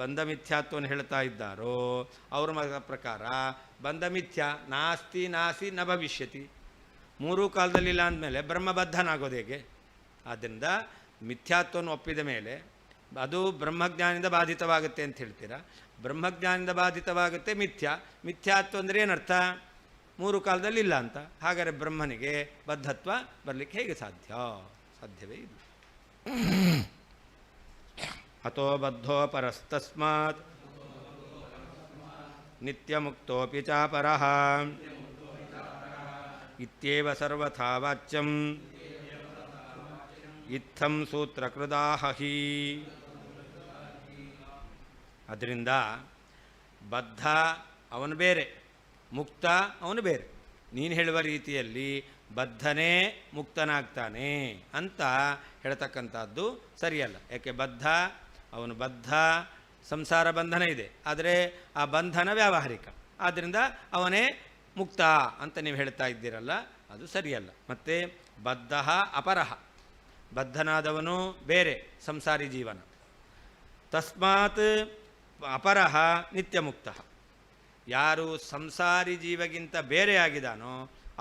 ಬಂಧ ಮಿಥ್ಯಾತ್ವವನ್ನು ಹೇಳ್ತಾ ಇದ್ದಾರೋ ಅವ್ರ ಪ್ರಕಾರ ಬಂಧ ಮಿಥ್ಯ, ನಾಸ್ತಿ ನಾಸಿ ನ ಭವಿಷ್ಯತಿ. ಮೂರೂ ಕಾಲದಲ್ಲಿಲ್ಲ ಅಂದಮೇಲೆ ಬ್ರಹ್ಮಬದ್ಧನಾಗೋದು ಹೇಗೆ? ಆದ್ದರಿಂದ ಮಿಥ್ಯಾತ್ವವನ್ನು ಒಪ್ಪಿದ ಮೇಲೆ ಅದು ಬ್ರಹ್ಮಜ್ಞಾನದಿಂದ ಬಾಧಿತವಾಗುತ್ತೆ ಅಂತ ಹೇಳ್ತೀರಾ. ಬ್ರಹ್ಮಜ್ಞಾನದಿಂದ ಬಾಧಿತವಾಗುತ್ತೆ ಮಿಥ್ಯಾ. ಮಿಥ್ಯಾತ್ವ ಅಂದರೆ ಏನರ್ಥ? ಮೂರು ಕಾಲದಲ್ಲಿ ಇಲ್ಲ ಅಂತ. ಹಾಗಾದರೆ ಬ್ರಹ್ಮನಿಗೆ ಬದ್ಧತ್ವ ಬರಲಿಕ್ಕೆ ಹೇಗೆ ಸಾಧ್ಯ? ಸಾಧ್ಯವೇ ಇಲ್ಲ. ಅಥೋ ಬದ್ಧೋ ಪರಸ್ತಸ್ಮಾತ್ ನಿತ್ಯಮುಕ್ತೋಪಿ ಚಾಪರಃ ಇತ್ಯೇವ ಸರ್ವಥಾ ವಾಚ್ಯಂ ಇತ್ತಂ ಸೂತ್ರಕೃದಾಹಿ. ಅದರಿಂದ ಬದ್ಧ ಅವನು ಬೇರೆ, ಮುಕ್ತ ಅವನು ಬೇರೆ. ನೀನು ಹೇಳುವ ರೀತಿಯಲ್ಲಿ ಬದ್ಧನೇ ಮುಕ್ತನಾಗ್ತಾನೆ ಅಂತ ಹೇಳ್ತಕ್ಕಂಥದ್ದು ಸರಿಯಲ್ಲ. ಯಾಕೆ? ಅವನು ಬದ್ಧ, ಸಂಸಾರ ಬಂಧನ ಇದೆ, ಆದರೆ ಆ ಬಂಧನ ವ್ಯಾವಹಾರಿಕ. ಆದ್ದರಿಂದ ಅವನೇ ಮುಕ್ತ ಅಂತ ನೀವು ಹೇಳ್ತಾ ಇದ್ದೀರಲ್ಲ, ಅದು ಸರಿಯಲ್ಲ. ಮತ್ತು ಬದ್ಧ ಅಪರಹ, ಬದ್ಧನಾದವನು ಬೇರೆ, ಸಂಸಾರಿ ಜೀವನ. ತಸ್ಮಾತ್ ಅಪರಹ ನಿತ್ಯಮುಕ್ತ. ಯಾರು ಸಂಸಾರಿ ಜೀವಗಿಂತ ಬೇರೆಯಾಗಿದ್ದಾನೋ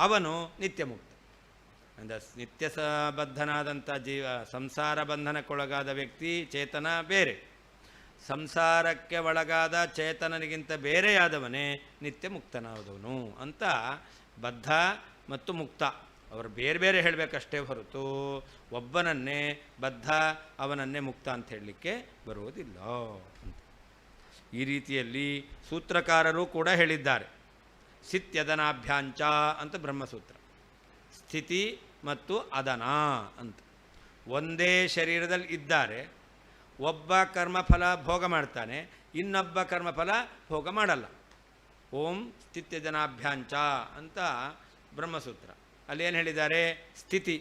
ಅವನು ನಿತ್ಯಮುಕ್ತ. ಅಂದರೆ ನಿತ್ಯ ಬದ್ಧನಾದಂಥ ಸಂಸಾರ ಬಂಧನಕ್ಕೊಳಗಾದ ವ್ಯಕ್ತಿ ಚೇತನ ಬೇರೆ, ಸಂಸಾರಕ್ಕೆ ಒಳಗಾದ ಚೇತನನಿಗಿಂತ ಬೇರೆಯಾದವನೇ ನಿತ್ಯ ಮುಕ್ತನಾದವನು ಅಂತ. ಬದ್ಧ ಮತ್ತು ಮುಕ್ತ ಅವರು ಬೇರೆ ಬೇರೆ ಹೇಳಬೇಕಷ್ಟೇ ಹೊರತು ಒಬ್ಬನನ್ನೇ ಬದ್ಧ ಅವನನ್ನೇ ಮುಕ್ತ ಅಂತ ಹೇಳಲಿಕ್ಕೆ ಬರುವುದಿಲ್ಲ ಅಂತ. ಈ ರೀತಿಯಲ್ಲಿ ಸೂತ್ರಕಾರರು ಕೂಡ ಹೇಳಿದ್ದಾರೆ. ಸ್ಥಿತ್ಯದನಾಭ್ಯಾಂಚ ಅಂತ ಬ್ರಹ್ಮಸೂತ್ರ. ಸ್ಥಿತಿ ಮತ್ತು ಅದನ ಅಂತ ಒಂದೇ ಶರೀರದಲ್ಲಿ ಇದ್ದಾರೆ. ಒಬ್ಬ ಕರ್ಮಫಲ ಭೋಗ ಮಾಡ್ತಾನೆ, ಇನ್ನೊಬ್ಬ ಕರ್ಮಫಲ ಭೋಗ ಮಾಡಲ್ಲ. ಓಂ ಸ್ಥಿತ್ಯಜನಾಭ್ಯಾಂಚ ಅಂತ ಬ್ರಹ್ಮಸೂತ್ರ. ಅಲ್ಲೇನು ಹೇಳಿದ್ದಾರೆ? ಸ್ಥಿತಿ,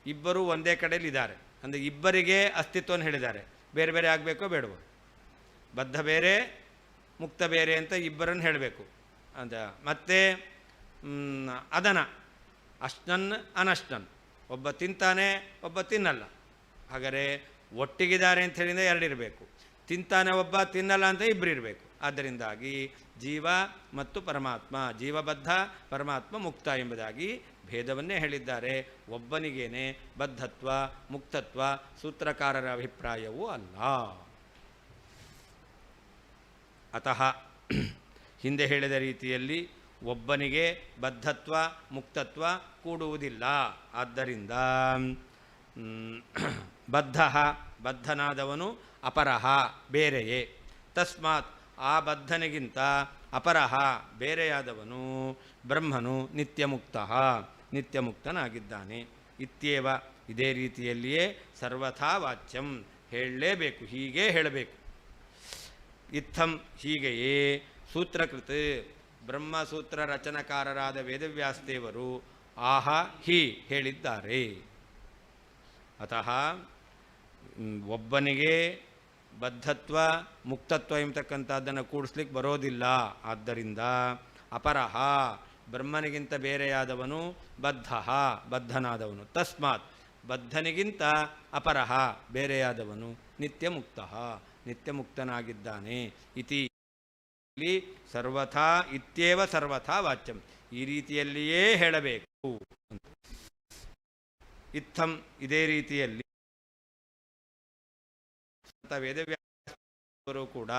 ಇಬ್ಬರೂ ಒಂದೇ ಕಡೆಯಲ್ಲಿದ್ದಾರೆ. ಅಂದರೆ ಇಬ್ಬರಿಗೆ ಅಸ್ತಿತ್ವವನ್ನು ಹೇಳಿದ್ದಾರೆ. ಬೇರೆ ಬೇರೆ ಆಗಬೇಕೋ ಬೇಡವೋ? ಬದ್ಧ ಬೇರೆ ಮುಕ್ತ ಬೇರೆ ಅಂತ ಇಬ್ಬರನ್ನು ಹೇಳಬೇಕು ಅಂತ. ಮತ್ತು ಅದನ ಅಶ್ನನ್ ಅನಶ್ನನ್, ಒಬ್ಬ ತಿಂತಾನೆ ಒಬ್ಬ ತಿನ್ನಲ್ಲ. ಹಾಗಾದರೆ ಒಟ್ಟಿಗಿದ್ದಾರೆ ಅಂತ ಹೇಳಿದ ಎರಡಿರಬೇಕು. ತಿಂತಾನೆ ಒಬ್ಬ, ತಿನ್ನಲ್ಲ ಅಂತ ಇಬ್ಬರು ಇರಬೇಕು. ಆದ್ದರಿಂದಾಗಿ ಜೀವ ಮತ್ತು ಪರಮಾತ್ಮ, ಜೀವಬದ್ಧ ಪರಮಾತ್ಮ ಮುಕ್ತ ಎಂಬುದಾಗಿ ಭೇದವನ್ನೇ ಹೇಳಿದ್ದಾರೆ. ಒಬ್ಬನಿಗೇನೆ ಬದ್ಧತ್ವ ಮುಕ್ತತ್ವ ಸೂತ್ರಕಾರರ ಅಭಿಪ್ರಾಯವೂ ಅಲ್ಲ. ಅತಃ ಹಿಂದೆ ಹೇಳಿದ ರೀತಿಯಲ್ಲಿ ಒಬ್ಬನಿಗೆ ಬದ್ಧತ್ವ ಮುಕ್ತತ್ವ ಕೂಡುವುದಿಲ್ಲ. ಆದ್ದರಿಂದ ಬದ್ಧನಾದವನು ಅಪರಹ ಬೇರೆಯೇ. ತಸ್ಮಾತ್ ಆ ಬದ್ಧನಿಗಿಂತ ಅಪರಹ ಬೇರೆಯಾದವನು ಬ್ರಹ್ಮನು ನಿತ್ಯಮುಕ್ತನಾಗಿದ್ದಾನೆ. ಇತ್ಯೇವ ಇದೇ ರೀತಿಯಲ್ಲಿಯೇ ಸರ್ವಥಾ ವಾಚ್ಯಂ ಹೇಳಲೇಬೇಕು, ಹೀಗೇ ಹೇಳಬೇಕು. ಇತ್ತಂ ಹೀಗೆಯೇ ಸೂತ್ರಕೃತ್ ಬ್ರಹ್ಮಸೂತ್ರ ರಚನಕಾರರಾದ ವೇದವ್ಯಾಸದೇವರು ಆಹ ಹಿ ಹೇಳಿದ್ದಾರೆ. ಅತಃ ಒಬ್ಬನಿಗೆ ಬದ್ಧತ್ವ ಮುಕ್ತತ್ವ ಎಂಬತಕ್ಕಂಥದ್ದನ್ನು ಕೂಡಿಸ್ಲಿಕ್ಕೆ ಬರೋದಿಲ್ಲ. ಆದ್ದರಿಂದ ಅಪರಹ ಬ್ರಹ್ಮನಿಗಿಂತ ಬೇರೆಯಾದವನು ಬದ್ಧನಾದವನು. ತಸ್ಮಾತ್ ಬದ್ಧನಿಗಿಂತ ಅಪರಹ ಬೇರೆಯಾದವನು ನಿತ್ಯಮುಕ್ತನಾಗಿದ್ದಾನೆ. ಇತಿ ಸರ್ವಥಾ ಇತ್ಯೇವ ಸರ್ವಥಾ ವಾಚ್ಯಂ, ಈ ರೀತಿಯಲ್ಲಿಯೇ ಹೇಳಬೇಕು. ಇತ್ತಂ ಇದೇ ರೀತಿಯಲ್ಲಿ ವೇದವ್ಯಾಸರು ಕೂಡ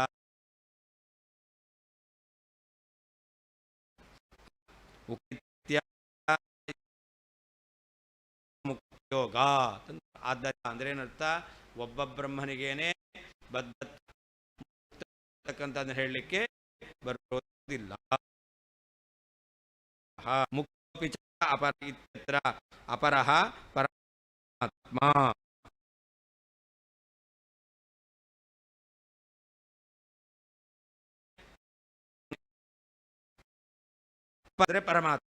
ಮುಕ್ತಯೋಗ ಅಂದ್ರೆ ಏನರ್ಥ? ಒಬ್ಬ ಬ್ರಹ್ಮನಿಗೇನೆ ಬದ್ಧತಕ್ಕಂತ ಹೇಳಲಿಕ್ಕೆ ಬರೋದಿಲ್ಲ. ಅಪರ ಇತ್ಯತ್ರ ಅಪರಃ ಪರಮಾತ್ಮ. ಅಂದರೆ ಪರಮಾತ್ಮ.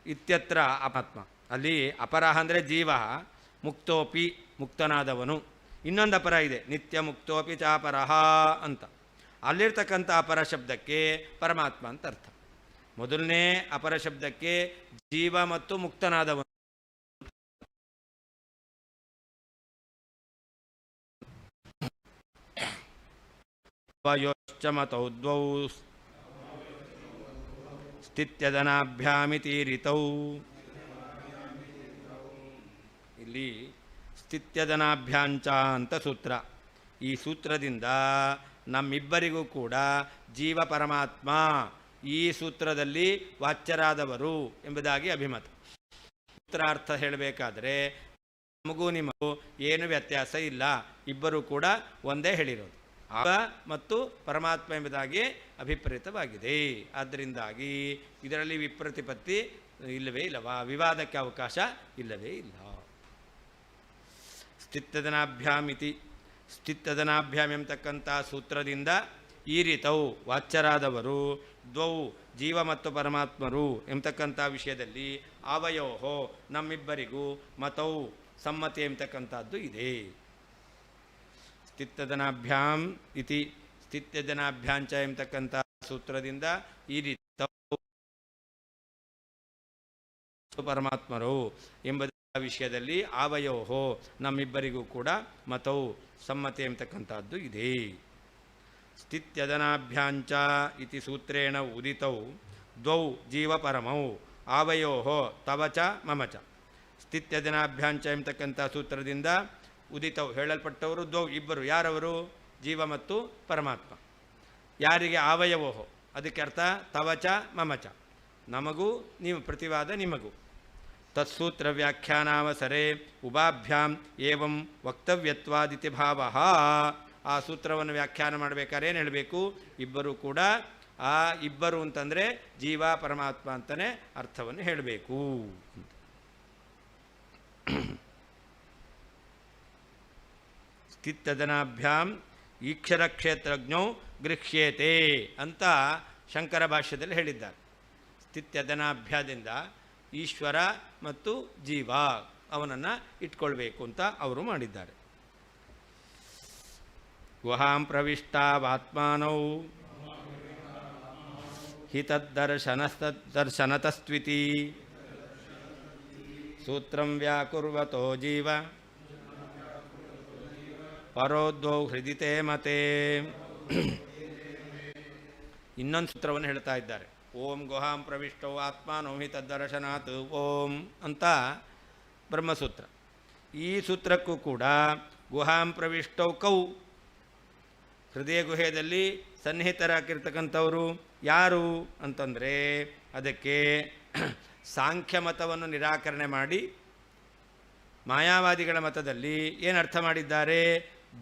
ಇತ್ಯತ್ರ ಅಪಾತ್ಮ, ಅಲ್ಲಿ ಅಪರಃ ಅಂದರೆ ಜೀವ, ಮುಕ್ತೋಪಿ ಮುಕ್ತನಾದವನು. ಇನ್ನೊಂದು ಅಪರ ಇದೆ, ನಿತ್ಯ ಮುಕ್ತೋಪಿ ಚಾಪರಃ ಅಂತ. ಅಲ್ಲಿರ್ತಕ್ಕಂಥ ಅಪರ ಶಬ್ದಕ್ಕೆ ಪರಮಾತ್ಮ ಅಂತ ಅರ್ಥ. ಮೊದಲನೇ ಅಪರ ಶಬ್ದಕ್ಕೆ ಜೀವ ಮತ್ತು ಮುಕ್ತನಾದವನು. ಯೋಶ್ಚಮತೌ ದ್ವೌ ಸ್ಥಿತ್ಯದನಾಭ್ಯಾಮಿತೀರಿತೌ. ಇಲ್ಲಿ ಸ್ಥಿತ್ಯದನಾಭ್ಯಾಂಚ ಅಂತ ಸೂತ್ರ. ಈ ಸೂತ್ರದಿಂದ ನಮ್ಮಿಬ್ಬರಿಗೂ ಕೂಡ ಜೀವ ಪರಮಾತ್ಮ ಈ ಸೂತ್ರದಲ್ಲಿ ವಾಚ್ಯರಾದವರು ಎಂಬುದಾಗಿ ಅಭಿಮತ. ಸೂತ್ರಾರ್ಥ ಹೇಳಬೇಕಾದ್ರೆ ನಮಗೂ ನಿಮಗೂ ಏನು ವ್ಯತ್ಯಾಸ ಇಲ್ಲ, ಇಬ್ಬರೂ ಕೂಡ ಒಂದೇ ಹೇಳಿರೋದು. ಆಗ ಮತ್ತು ಪರಮಾತ್ಮ ಎಂಬುದಾಗಿ ಅಭಿಪ್ರೇತವಾಗಿದೆ. ಆದ್ದರಿಂದಾಗಿ ಇದರಲ್ಲಿ ವಿಪ್ರತಿಪತ್ತಿ ಇಲ್ಲವೇ ಇಲ್ಲವಾ, ವಿವಾದಕ್ಕೆ ಅವಕಾಶ ಇಲ್ಲವೇ ಇಲ್ಲ. ಸ್ಥಿತ್ಯದನಾಭ್ಯಾಮಿತಿ, ಸ್ಥಿತ್ಯದನಾಭ್ಯಾಮ್ ಎಂಬತಕ್ಕಂಥ ಸೂತ್ರದಿಂದ ಈ ರೀತವು ವಾಚ್ಯರಾದವರು ದ್ವೌ ಜೀವ ಮತ್ತು ಪರಮಾತ್ಮರು ಎಂಬತಕ್ಕಂಥ ವಿಷಯದಲ್ಲಿ ಅವಯೋಹೋ ನಮ್ಮಿಬ್ಬರಿಗೂ ಮತೌ ಸಮ್ಮತಿ ಎಂಬತಕ್ಕಂಥದ್ದು ಇದೆ. ಸ್ಥಿತ್ಯದನಾಭ್ಯಾಂ ಇತಿ ಸ್ಥಿತ್ಯದನಾಭ್ಯಾಂಚ ಎಂಬತಕ್ಕಂಥ ಸೂತ್ರದಿಂದ ಈ ರೀತಿ ಪರಮಾತ್ಮರು ಎಂಬ ವಿಷಯದಲ್ಲಿ ಅವಯೋಹೋ ನಮ್ಮಿಬ್ಬರಿಗೂ ಕೂಡ ಮತೌ ಸಮ್ಮತಿ ಎಂಬತಕ್ಕಂಥದ್ದು ಇದೆ. ಸ್ಥಿತ್ಯದನಾಭ್ಯಾಂಚ ಇತಿ ಸೂತ್ರೇಣ ಉದಿತೌ ದ್ವೌ ಜೀವಪರಮೌ ಅವಯೋಹೋ ತವಚ ಮಮಚ. ಸ್ಥಿತ್ಯದನಾಭ್ಯಾಂಚ ಎಂಬತಕ್ಕಂಥ ಸೂತ್ರದಿಂದ ಉದಿತವು ಹೇಳಲ್ಪಟ್ಟವರು ದ್ವೌ ಇಬ್ಬರು. ಯಾರವರು? ಜೀವ ಮತ್ತು ಪರಮಾತ್ಮ. ಯಾರಿಗೆ? ಅವಯವೋಹೋ, ಅದಕ್ಕೆ ಅರ್ಥ ತವಚ ಮಮಚ, ನಮಗೂ ನೀವು ಪ್ರತಿವಾದ ನಿಮಗೂ. ತತ್ಸೂತ್ರ ವ್ಯಾಖ್ಯಾನಾವಸರೆ ಉಭಾಭ್ಯಾಂ ಏವಂ ವಕ್ತವ್ಯತ್ವಾದಿತಿ ಭಾವ. ಆ ಸೂತ್ರವನ್ನು ವ್ಯಾಖ್ಯಾನ ಮಾಡಬೇಕಾದ್ರೆ ಏನು ಹೇಳಬೇಕು? ಇಬ್ಬರು ಕೂಡ, ಆ ಇಬ್ಬರು ಅಂತಂದರೆ ಜೀವ ಪರಮಾತ್ಮ ಅಂತಲೇ ಅರ್ಥವನ್ನು ಹೇಳಬೇಕು. ಸ್ಥಿತ್ಯದನಾಭ್ಯಾಂ ಈಕ್ಷರ ಕ್ಷೇತ್ರಜ್ಞೌ ಗೃಹ್ಯೇತೆ ಅಂತ ಶಂಕರ ಭಾಷ್ಯದಲ್ಲಿ ಹೇಳಿದ್ದಾರೆ. ಸ್ಥಿತ್ಯದನಾಭ್ಯಾದಿಂದ ಈಶ್ವರ ಮತ್ತು ಜೀವ ಅವನನ್ನು ಇಟ್ಕೊಳ್ಬೇಕು ಅಂತ ಅವರು ಮಾಡಿದ್ದಾರೆ. ಗುಹಾಂ ಪ್ರವಿಷ್ಟಾವಾತ್ಮಾನೌ ಹಿ ತದ್ದರ್ಶನತಸ್ತ್ವಿತಿ ಸೂತ್ರಂ ವ್ಯಾಕುರ್ವತೋ ಜೀವ ಪರೋದ್ವೌ ಹೃದಿತೇ ಮತೆ. ಇನ್ನೊಂದು ಸೂತ್ರವನ್ನು ಹೇಳ್ತಾ ಇದ್ದಾರೆ. ಓಂ ಗುಹಾಂ ಪ್ರವಿಷ್ಟೌ ಆತ್ಮಾನೋ ಹಿ ತದ್ದರ್ಶನಾತ್ ಓಂ ಅಂತ ಬ್ರಹ್ಮಸೂತ್ರ. ಈ ಸೂತ್ರಕ್ಕೂ ಕೂಡ ಗುಹಾಂ ಪ್ರವಿಷ್ಟೌ ಕೌ, ಹೃದಯ ಗುಹೆಯಲ್ಲಿ ಸನ್ನಿಹಿತರಾಗಿರ್ತಕ್ಕಂಥವರು ಯಾರು ಅಂತಂದರೆ ಅದಕ್ಕೆ ಸಾಂಖ್ಯ ಮತವನ್ನು ನಿರಾಕರಣೆ ಮಾಡಿ ಮಾಯಾವಾದಿಗಳ ಮತದಲ್ಲಿ ಏನರ್ಥ ಮಾಡಿದ್ದಾರೆ?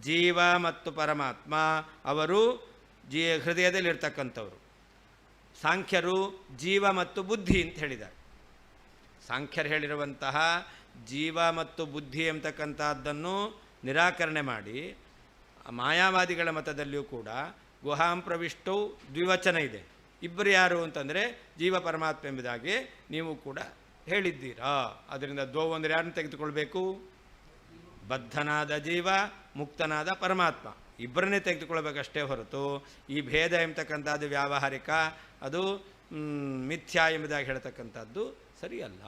ಜೀವ ಮತ್ತು ಪರಮಾತ್ಮ ಅವರು ಹೃದಯದಲ್ಲಿರ್ತಕ್ಕಂಥವ್ರು. ಸಾಂಖ್ಯರು ಜೀವ ಮತ್ತು ಬುದ್ಧಿ ಅಂತ ಹೇಳಿದ್ದಾರೆ. ಸಾಂಖ್ಯರು ಹೇಳಿರುವಂತಹ ಜೀವ ಮತ್ತು ಬುದ್ಧಿ ಎಂಬತಕ್ಕಂಥದ್ದನ್ನು ನಿರಾಕರಣೆ ಮಾಡಿ ಮಾಯಾವಾದಿಗಳ ಮತದಲ್ಲಿಯೂ ಕೂಡ ಗುಹಾಂ ಪ್ರವಿಷ್ಟೌ ದ್ವಿವಚನ ಇದೆ. ಇಬ್ಬರು ಯಾರು ಅಂತಂದರೆ ಜೀವ ಪರಮಾತ್ಮ ಎಂಬುದಾಗಿ ನೀವು ಕೂಡ ಹೇಳಿದ್ದೀರಾ. ಅದರಿಂದ ದ್ವೌ ಅಂದರೆ ಯಾರನ್ನು ತೆಗೆದುಕೊಳ್ಬೇಕು? ಬದ್ಧನಾದ ಜೀವ, ಮುಕ್ತನಾದ ಪರಮಾತ್ಮ, ಇಬ್ಬರನ್ನೇ ತೆಗೆದುಕೊಳ್ಬೇಕಷ್ಟೇ ಹೊರತು ಈ ಭೇದ ಎಂಬತಕ್ಕಂಥದ್ದು ವ್ಯಾವಹಾರಿಕ, ಅದು ಮಿಥ್ಯಾ ಎಂಬುದಾಗಿ ಹೇಳ್ತಕ್ಕಂಥದ್ದು ಸರಿಯಲ್ಲ.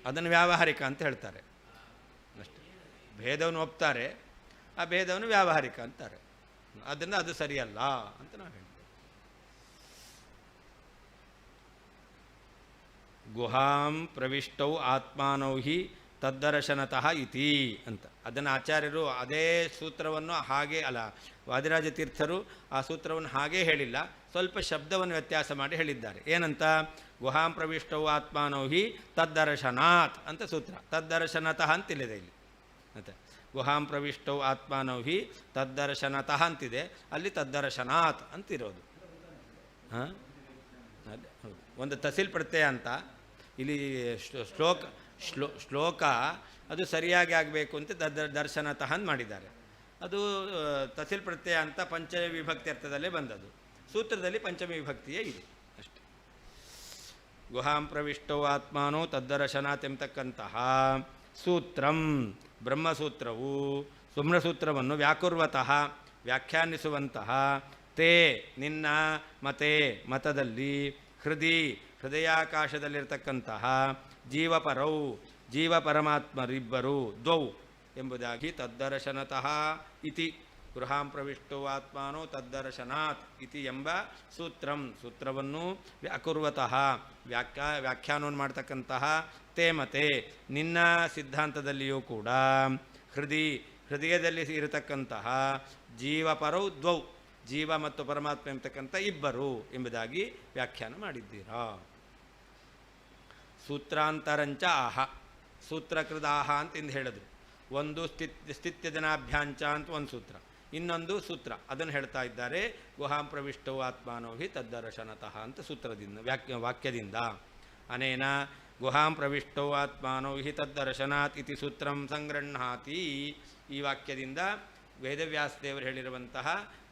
ಅದನ್ನು ವ್ಯಾವಹಾರಿಕ ಅಂತ ಹೇಳ್ತಾರೆ ಅಷ್ಟೇ. ಭೇದವನ್ನು ಒಪ್ತಾರೆ, ಆ ಭೇದವನ್ನು ವ್ಯಾವಹಾರಿಕ ಅಂತಾರೆ. ಅದನ್ನು ಅದು ಸರಿಯಲ್ಲ ಅಂತ ನಾವು ಹೇಳ್ತೀವಿ. ಗುಹಾಂ ಪ್ರವಿಷ್ಟೌ ಆತ್ಮಾನೌ ಹಿ ತದ್ದರ್ಶನತಃ ಇತಿ ಅಂತ ಅದನ್ನು ಆಚಾರ್ಯರು ಅದೇ ಸೂತ್ರವನ್ನು ಹಾಗೆ ಅಲ್ಲ, ವಾದಿರಾಜ ತೀರ್ಥರು ಆ ಸೂತ್ರವನ್ನು ಹಾಗೇ ಹೇಳಿಲ್ಲ, ಸ್ವಲ್ಪ ಶಬ್ದವನ್ನು ವ್ಯತ್ಯಾಸ ಮಾಡಿ ಹೇಳಿದ್ದಾರೆ. ಏನಂತ? ಗುಹಾಂ ಪ್ರವಿಷ್ಟವು ಆತ್ಮಾನೋ ಹಿ ತದ್ದರ್ಶನಾತ್ ಅಂತ ಸೂತ್ರ. ತದ್ದರ್ಶನತಃ ಅಂತಿಲ್ಲಿದೆ ಇಲ್ಲಿ. ಮತ್ತೆ ಗುಹಾಂ ಪ್ರವಿಷ್ಟವು ಆತ್ಮಾನೋ ಹಿ ತದ್ದರ್ಶನತಃ ಅಂತಿದೆ, ಅಲ್ಲಿ ತದ್ದರ್ಶನಾತ್ ಅಂತಿರೋದು. ಹಾಂ, ಅದೇ ಹೌದು. ಒಂದು ತಹಸೀಲ್ ಪ್ರತ್ಯಯ ಅಂತ ಇಲ್ಲಿ ಶ್ಲೋಕ ಅದು ಸರಿಯಾಗಿ ಆಗಬೇಕು ಅಂತ ದರ್ಶನತಃ ಅಂತ ಮಾಡಿದ್ದಾರೆ. ಅದು ತಹಸೀಲ್ ಪ್ರತ್ಯಯ ಅಂತ ಪಂಚಮಿ ವಿಭಕ್ತಿ ಅರ್ಥದಲ್ಲೇ ಬಂದದ್ದು. ಸೂತ್ರದಲ್ಲಿ ಪಂಚಮಿ ವಿಭಕ್ತಿಯೇ ಇದೆ ಅಷ್ಟೆ. ಗುಹಾಂ ಪ್ರವಿಷ್ಟೋ ಆತ್ಮಾನೋ ತದ್ದರ್ಶನಾತ್ ಎಂಬತಕ್ಕಂತಹ ಸೂತ್ರಂ, ಬ್ರಹ್ಮಸೂತ್ರವು ಬ್ರಹ್ಮಸೂತ್ರವನ್ನು ವ್ಯಾಕುರ್ವತಃ ವ್ಯಾಖ್ಯಾನಿಸುವಂತಹ ತೇ ನಿನ್ನ ಮತೆ ಮತದಲ್ಲಿ ಹೃದಯಾಕಾಶದಲ್ಲಿರ್ತಕ್ಕಂತಹ ಜೀವಪರೌ ಜೀವಪರಮಾತ್ಮರಿಬ್ಬರು ದ್ವೌ ಎಂಬುದಾಗಿ ತದ್ದರ್ಶನತಃ ಇತಿ ಗೃಹಾಂ ಪ್ರವಿಷ್ಟೋ ಆತ್ಮಾನೋ ತದ್ದರ್ಶನಾತ್ ಇತಿ ಎಂಬ ಸೂತ್ರವನ್ನು ವ್ಯಾಕುರ್ವತಃ ವ್ಯಾಖ್ಯಾನವನ್ನು ಮಾಡ್ತಕ್ಕಂತಹ ತೇ ಮತೆ ನಿನ್ನ ಸಿದ್ಧಾಂತದಲ್ಲಿಯೂ ಕೂಡ ಹೃದಯದಲ್ಲಿ ಇರತಕ್ಕಂತಹ ಜೀವಪರೌ ದ್ವೌ ಜೀವ ಮತ್ತು ಪರಮಾತ್ಮ ಎಂಬತಕ್ಕಂಥ ಇಬ್ಬರು ಎಂಬುದಾಗಿ ವ್ಯಾಖ್ಯಾನ ಮಾಡಿದ್ದೀರಾ. ಸೂತ್ರಾಂತರಂಚ ಆಹ, ಸೂತ್ರಕೃತ ಆಹ ಅಂತ ಹೇಳಿದ್ರು. ಒಂದು ಸ್ಥಿತ್ಯಜನಾಭ್ಯಾಂಚ ಅಂತ ಒಂದು ಸೂತ್ರ, ಇನ್ನೊಂದು ಸೂತ್ರ ಅದನ್ನು ಹೇಳ್ತಾ ಇದ್ದಾರೆ. ಗುಹಾಂ ಪ್ರವಿಷ್ಟೋ ಆತ್ಮಾನೋ ಹಿ ತದ್ದರ್ಶನತಃ ಅಂತ ಸೂತ್ರದಿಂದ ವಾಕ್ಯದಿಂದ ಅನೇನ ಗುಹಾಂ ಪ್ರವಿಷ್ಟೋ ಆತ್ಮಾನೋ ಹಿ ತದ್ದರ್ಶನಾತ್ ಇತಿ ಸೂತ್ರಂ ಸಂಗೃಹಾತಿ. ಈ ವಾಕ್ಯದಿಂದ ವೇದವ್ಯಾಸದೇವರು ಹೇಳಿರುವಂತಹ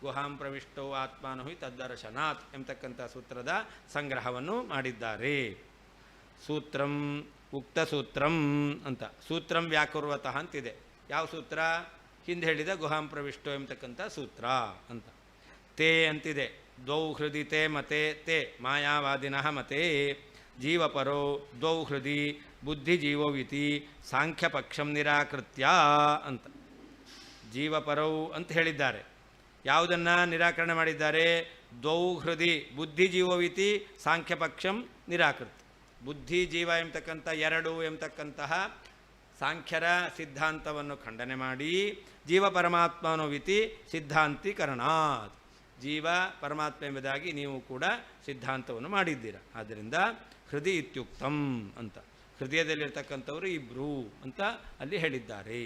ಗುಹಾಂ ಪ್ರವಿಷ್ಟೋ ಆತ್ಮಾನೋ ಹಿ ತದ್ದರ್ಶನಾತ್ ಎಂಬತಕ್ಕಂಥ ಸೂತ್ರದ ಸಂಗ್ರಹವನ್ನು ಮಾಡಿದ್ದಾರೆ. ಸೂತ್ರಂ ಉಕ್ತ ಸೂತ್ರಂ ಅಂತ ಸೂತ್ರಂ ವ್ಯಾಕುರ್ವತಃ ಅಂತಿದೆ. ಯಾವ ಸೂತ್ರ? ಹಿಂದೆ ಹೇಳಿದ ಗುಹಾಂ ಪ್ರವಿಷ್ಟೋ ಎಂಬತಕ್ಕಂಥ ಸೂತ್ರ ಅಂತ. ತೇ ಅಂತಿದೆ. ದ್ವೌ ಹೃದಿ ತೇ ಮತೆ ತೇ ಮಾಯಾವಾದಿನಃ ಮತೆ ಜೀವಪರೋ ದ್ವೌ ಹೃದಿ ಬುದ್ಧಿಜೀವೋವಿತಿ ಸಾಂಖ್ಯಪಕ್ಷಂ ನಿರಾಕೃತ್ಯ ಅಂತ. ಜೀವಪರವು ಅಂತ ಹೇಳಿದ್ದಾರೆ. ಯಾವುದನ್ನು ನಿರಾಕರಣೆ ಮಾಡಿದ್ದಾರೆ? ದ್ವೌ ಹೃದಿ ಬುದ್ಧಿಜೀವೋವಿತಿ ಸಾಂಖ್ಯಪಕ್ಷಂ ನಿರಾಕೃತ್ಯ. ಬುದ್ಧಿ ಜೀವ ಎಂಬತಕ್ಕಂಥ ಎರಡು ಎಂಬತಕ್ಕಂತಹ ಸಾಂಖ್ಯರ ಸಿದ್ಧಾಂತವನ್ನು ಖಂಡನೆ ಮಾಡಿ ಜೀವ ಪರಮಾತ್ಮನೋವಿತಿ ಸಿದ್ಧಾಂತೀಕರಣಾತ್, ಜೀವ ಪರಮಾತ್ಮ ಎಂಬುದಾಗಿ ನೀವು ಕೂಡ ಸಿದ್ಧಾಂತವನ್ನು ಮಾಡಿದ್ದೀರ. ಆದ್ದರಿಂದ ಹೃದಯ ಇತ್ಯುಕ್ತಂ ಅಂತ, ಹೃದಯದಲ್ಲಿರ್ತಕ್ಕಂಥವರು ಇಬ್ಬರು ಅಂತ ಅಲ್ಲಿ ಹೇಳಿದ್ದಾರೆ.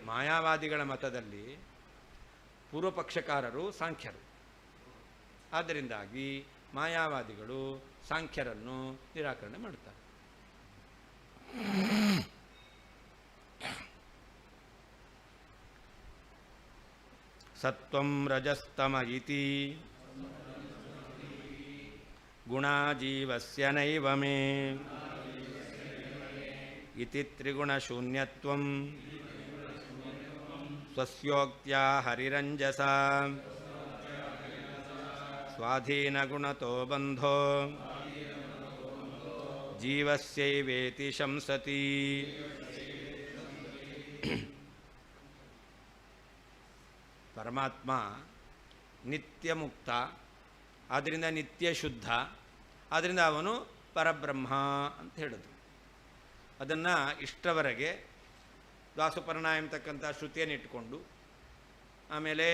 ಮಾಯಾವಾದಿಗಳ ಮತದಲ್ಲಿ ಪೂರ್ವಪಕ್ಷಕಾರರು ಸಾಂಖ್ಯರು. ಆದ್ದರಿಂದಾಗಿ ಮಾಯಾವಾದಿಗಳು ಸಾಂಖ್ಯರನ್ನು ನಿರಾಕರಣೆ ಮಾಡುತ್ತಾರೆ. ಸತ್ವಂ ರಜಸ್ತಮ ಇತಿ ಗುಣಾಜೀವಸ್ಯ ನೈವ ಮೇ ಇತಿ ತ್ರಿಗುಣಶೂನ್ಯತ್ವಂ ಸ್ವಸ್ಯೋಕ್ತ್ಯಾ ಹರಿರಂಜಸಾ ಸ್ವಾಧೀನಗುಣತೋ ಬಂಧೋ ಜೀವಸ್ಯೈವೇತಿ ಶಂಸತಿ. ಪರಮಾತ್ಮ ನಿತ್ಯ ಮುಕ್ತ, ಆದ್ದರಿಂದ ನಿತ್ಯ ಶುದ್ಧ, ಆದ್ದರಿಂದ ಅವನು ಪರಬ್ರಹ್ಮ ಅಂತ ಹೇಳಿದ್ರು. ಅದನ್ನು ಇಷ್ಟವರೆಗೆ ದ್ವಾಸುಪರ್ಣ ಎಂಬತಕ್ಕಂಥ ಶ್ರುತಿಯನ್ನು ಇಟ್ಟುಕೊಂಡು, ಆಮೇಲೆ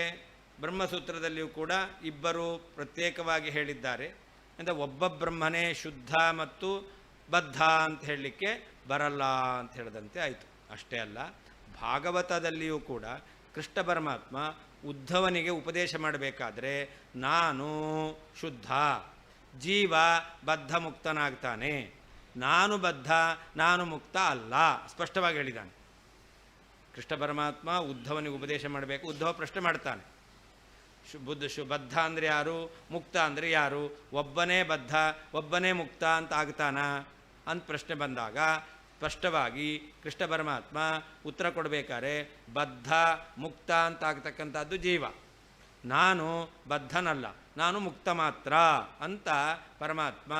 ಬ್ರಹ್ಮಸೂತ್ರದಲ್ಲಿಯೂ ಕೂಡ ಇಬ್ಬರು ಪ್ರತ್ಯೇಕವಾಗಿ ಹೇಳಿದ್ದಾರೆ. ಅಂದರೆ ಒಬ್ಬ ಬ್ರಹ್ಮನೇ ಶುದ್ಧ ಮತ್ತು ಬದ್ಧ ಅಂತ ಹೇಳಲಿಕ್ಕೆ ಬರಲ್ಲ ಅಂತ ಹೇಳಿದಂತೆ ಆಯಿತು. ಅಷ್ಟೇ ಅಲ್ಲ, ಭಾಗವತದಲ್ಲಿಯೂ ಕೂಡ ಕೃಷ್ಣ ಪರಮಾತ್ಮ ಉದ್ಧವನಿಗೆ ಉಪದೇಶ ಮಾಡಬೇಕಾದ್ರೆ ನಾನು ಶುದ್ಧ, ಜೀವ ಬದ್ಧ ಮುಕ್ತನಾಗ್ತಾನೆ, ನಾನು ಬದ್ಧ ನಾನು ಮುಕ್ತ ಅಲ್ಲ, ಸ್ಪಷ್ಟವಾಗಿ ಹೇಳಿದ್ದಾನೆ. ಕೃಷ್ಣ ಪರಮಾತ್ಮ ಉದ್ಧವನಿಗೆ ಉಪದೇಶ ಮಾಡಬೇಕು. ಉದ್ಧವ ಪ್ರಶ್ನೆ ಮಾಡ್ತಾನೆ, ಬದ್ಧ ಅಂದರೆ ಯಾರು, ಮುಕ್ತ ಅಂದರೆ ಯಾರು, ಒಬ್ಬನೇ ಬದ್ಧ ಒಬ್ಬನೇ ಮುಕ್ತ ಅಂತ ಆಗ್ತಾನ ಅಂತ ಪ್ರಶ್ನೆ ಬಂದಾಗ ಸ್ಪಷ್ಟವಾಗಿ ಕೃಷ್ಣ ಪರಮಾತ್ಮ ಉತ್ತರ ಕೊಡಬೇಕಾದ್ರೆ ಬದ್ಧ ಮುಕ್ತ ಅಂತ ಆಗ್ತಕ್ಕಂಥದ್ದು ಜೀವ, ನಾನು ಬದ್ಧನಲ್ಲ ನಾನು ಮುಕ್ತ ಮಾತ್ರ ಅಂತ ಪರಮಾತ್ಮ